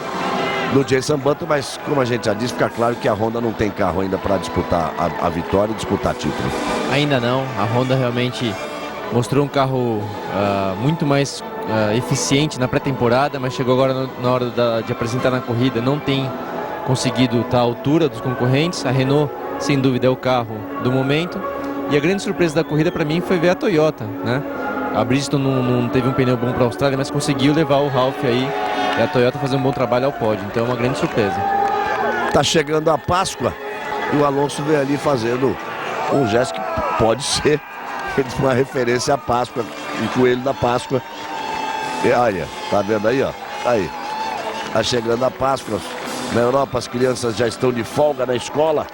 do Jenson Button, mas como a gente já disse, fica claro que a Honda não tem carro ainda para disputar a vitória e disputar título. Ainda não, a Honda realmente mostrou um carro muito mais eficiente na pré-temporada, mas chegou agora na hora de apresentar na corrida, não tem conseguido estar à altura dos concorrentes. A Renault, sem dúvida, é o carro do momento, e a grande surpresa da corrida para mim foi ver a Toyota, né? A Bridgestone não teve um pneu bom para a Austrália, mas conseguiu levar o Ralf aí e a Toyota fazer um bom trabalho ao pódio, então é uma grande surpresa. Tá chegando a Páscoa e o Alonso veio ali fazendo um gesto que pode ser uma referência à Páscoa, o coelho da Páscoa. E olha, tá vendo aí, ó? Aí, tá chegando a Páscoa. Na Europa as crianças já estão de folga na escola,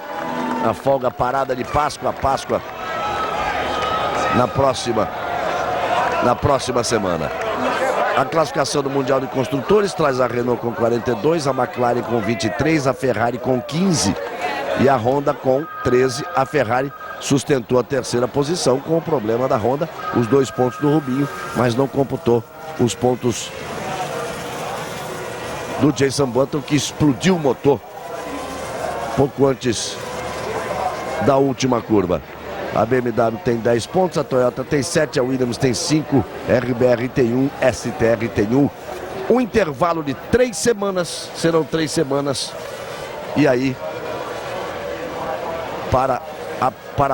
a folga parada de Páscoa, a Páscoa na próxima semana. A classificação do Mundial de Construtores traz a Renault com 42, a McLaren com 23, a Ferrari com 15 e a Honda com 13. A Ferrari sustentou a terceira posição com o problema da Honda, os 2 pontos do Rubinho, mas não computou os pontos do Jenson Button, que explodiu o motor pouco antes da última curva. A BMW tem 10 pontos, a Toyota tem 7, a Williams tem 5, RBR tem 1, STR tem 1. Um intervalo de 3 semanas, serão 3 semanas. E aí, para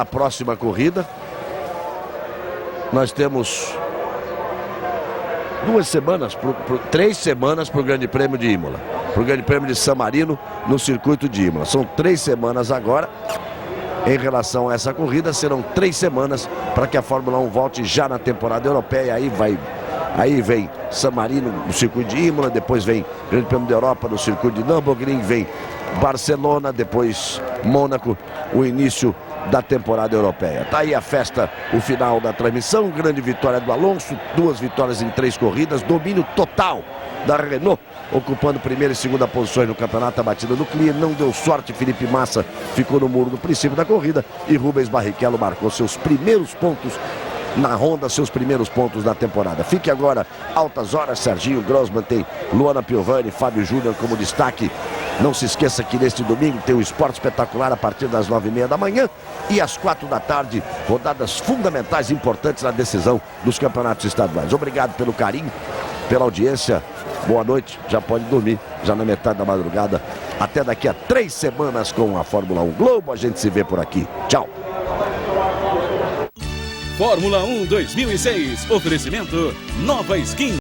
a próxima corrida, nós temos 3 semanas para o Grande Prêmio de Imola, para o Grande Prêmio de San Marino no circuito de Imola. São 3 semanas agora. Em relação a essa corrida, serão 3 semanas para que a Fórmula 1 volte já na temporada europeia. Aí vem San Marino no circuito de Imola, depois vem Grande Prêmio da Europa no circuito de Nürburgring, vem Barcelona, depois Mônaco, o início da temporada europeia. Tá aí a festa, o final da transmissão, grande vitória do Alonso, 2 vitórias em 3 corridas, domínio total da Renault, ocupando primeira e segunda posições no campeonato, a batida do Client, não deu sorte, Felipe Massa ficou no muro no princípio da corrida e Rubens Barrichello marcou seus primeiros pontos na Honda, seus primeiros pontos da temporada. Fique agora, altas horas, Serginho Grossman, tem Luana Piovani, Fábio Júnior como destaque. Não se esqueça que neste domingo tem o Esporte Espetacular a partir das 9h30 da manhã e às 4 da tarde, rodadas fundamentais importantes na decisão dos campeonatos estaduais. Obrigado pelo carinho, pela audiência. Boa noite, já pode dormir, já na metade da madrugada. Até daqui a 3 semanas com a Fórmula 1 Globo, a gente se vê por aqui. Tchau. Fórmula 1 2006, oferecimento Nova Skin.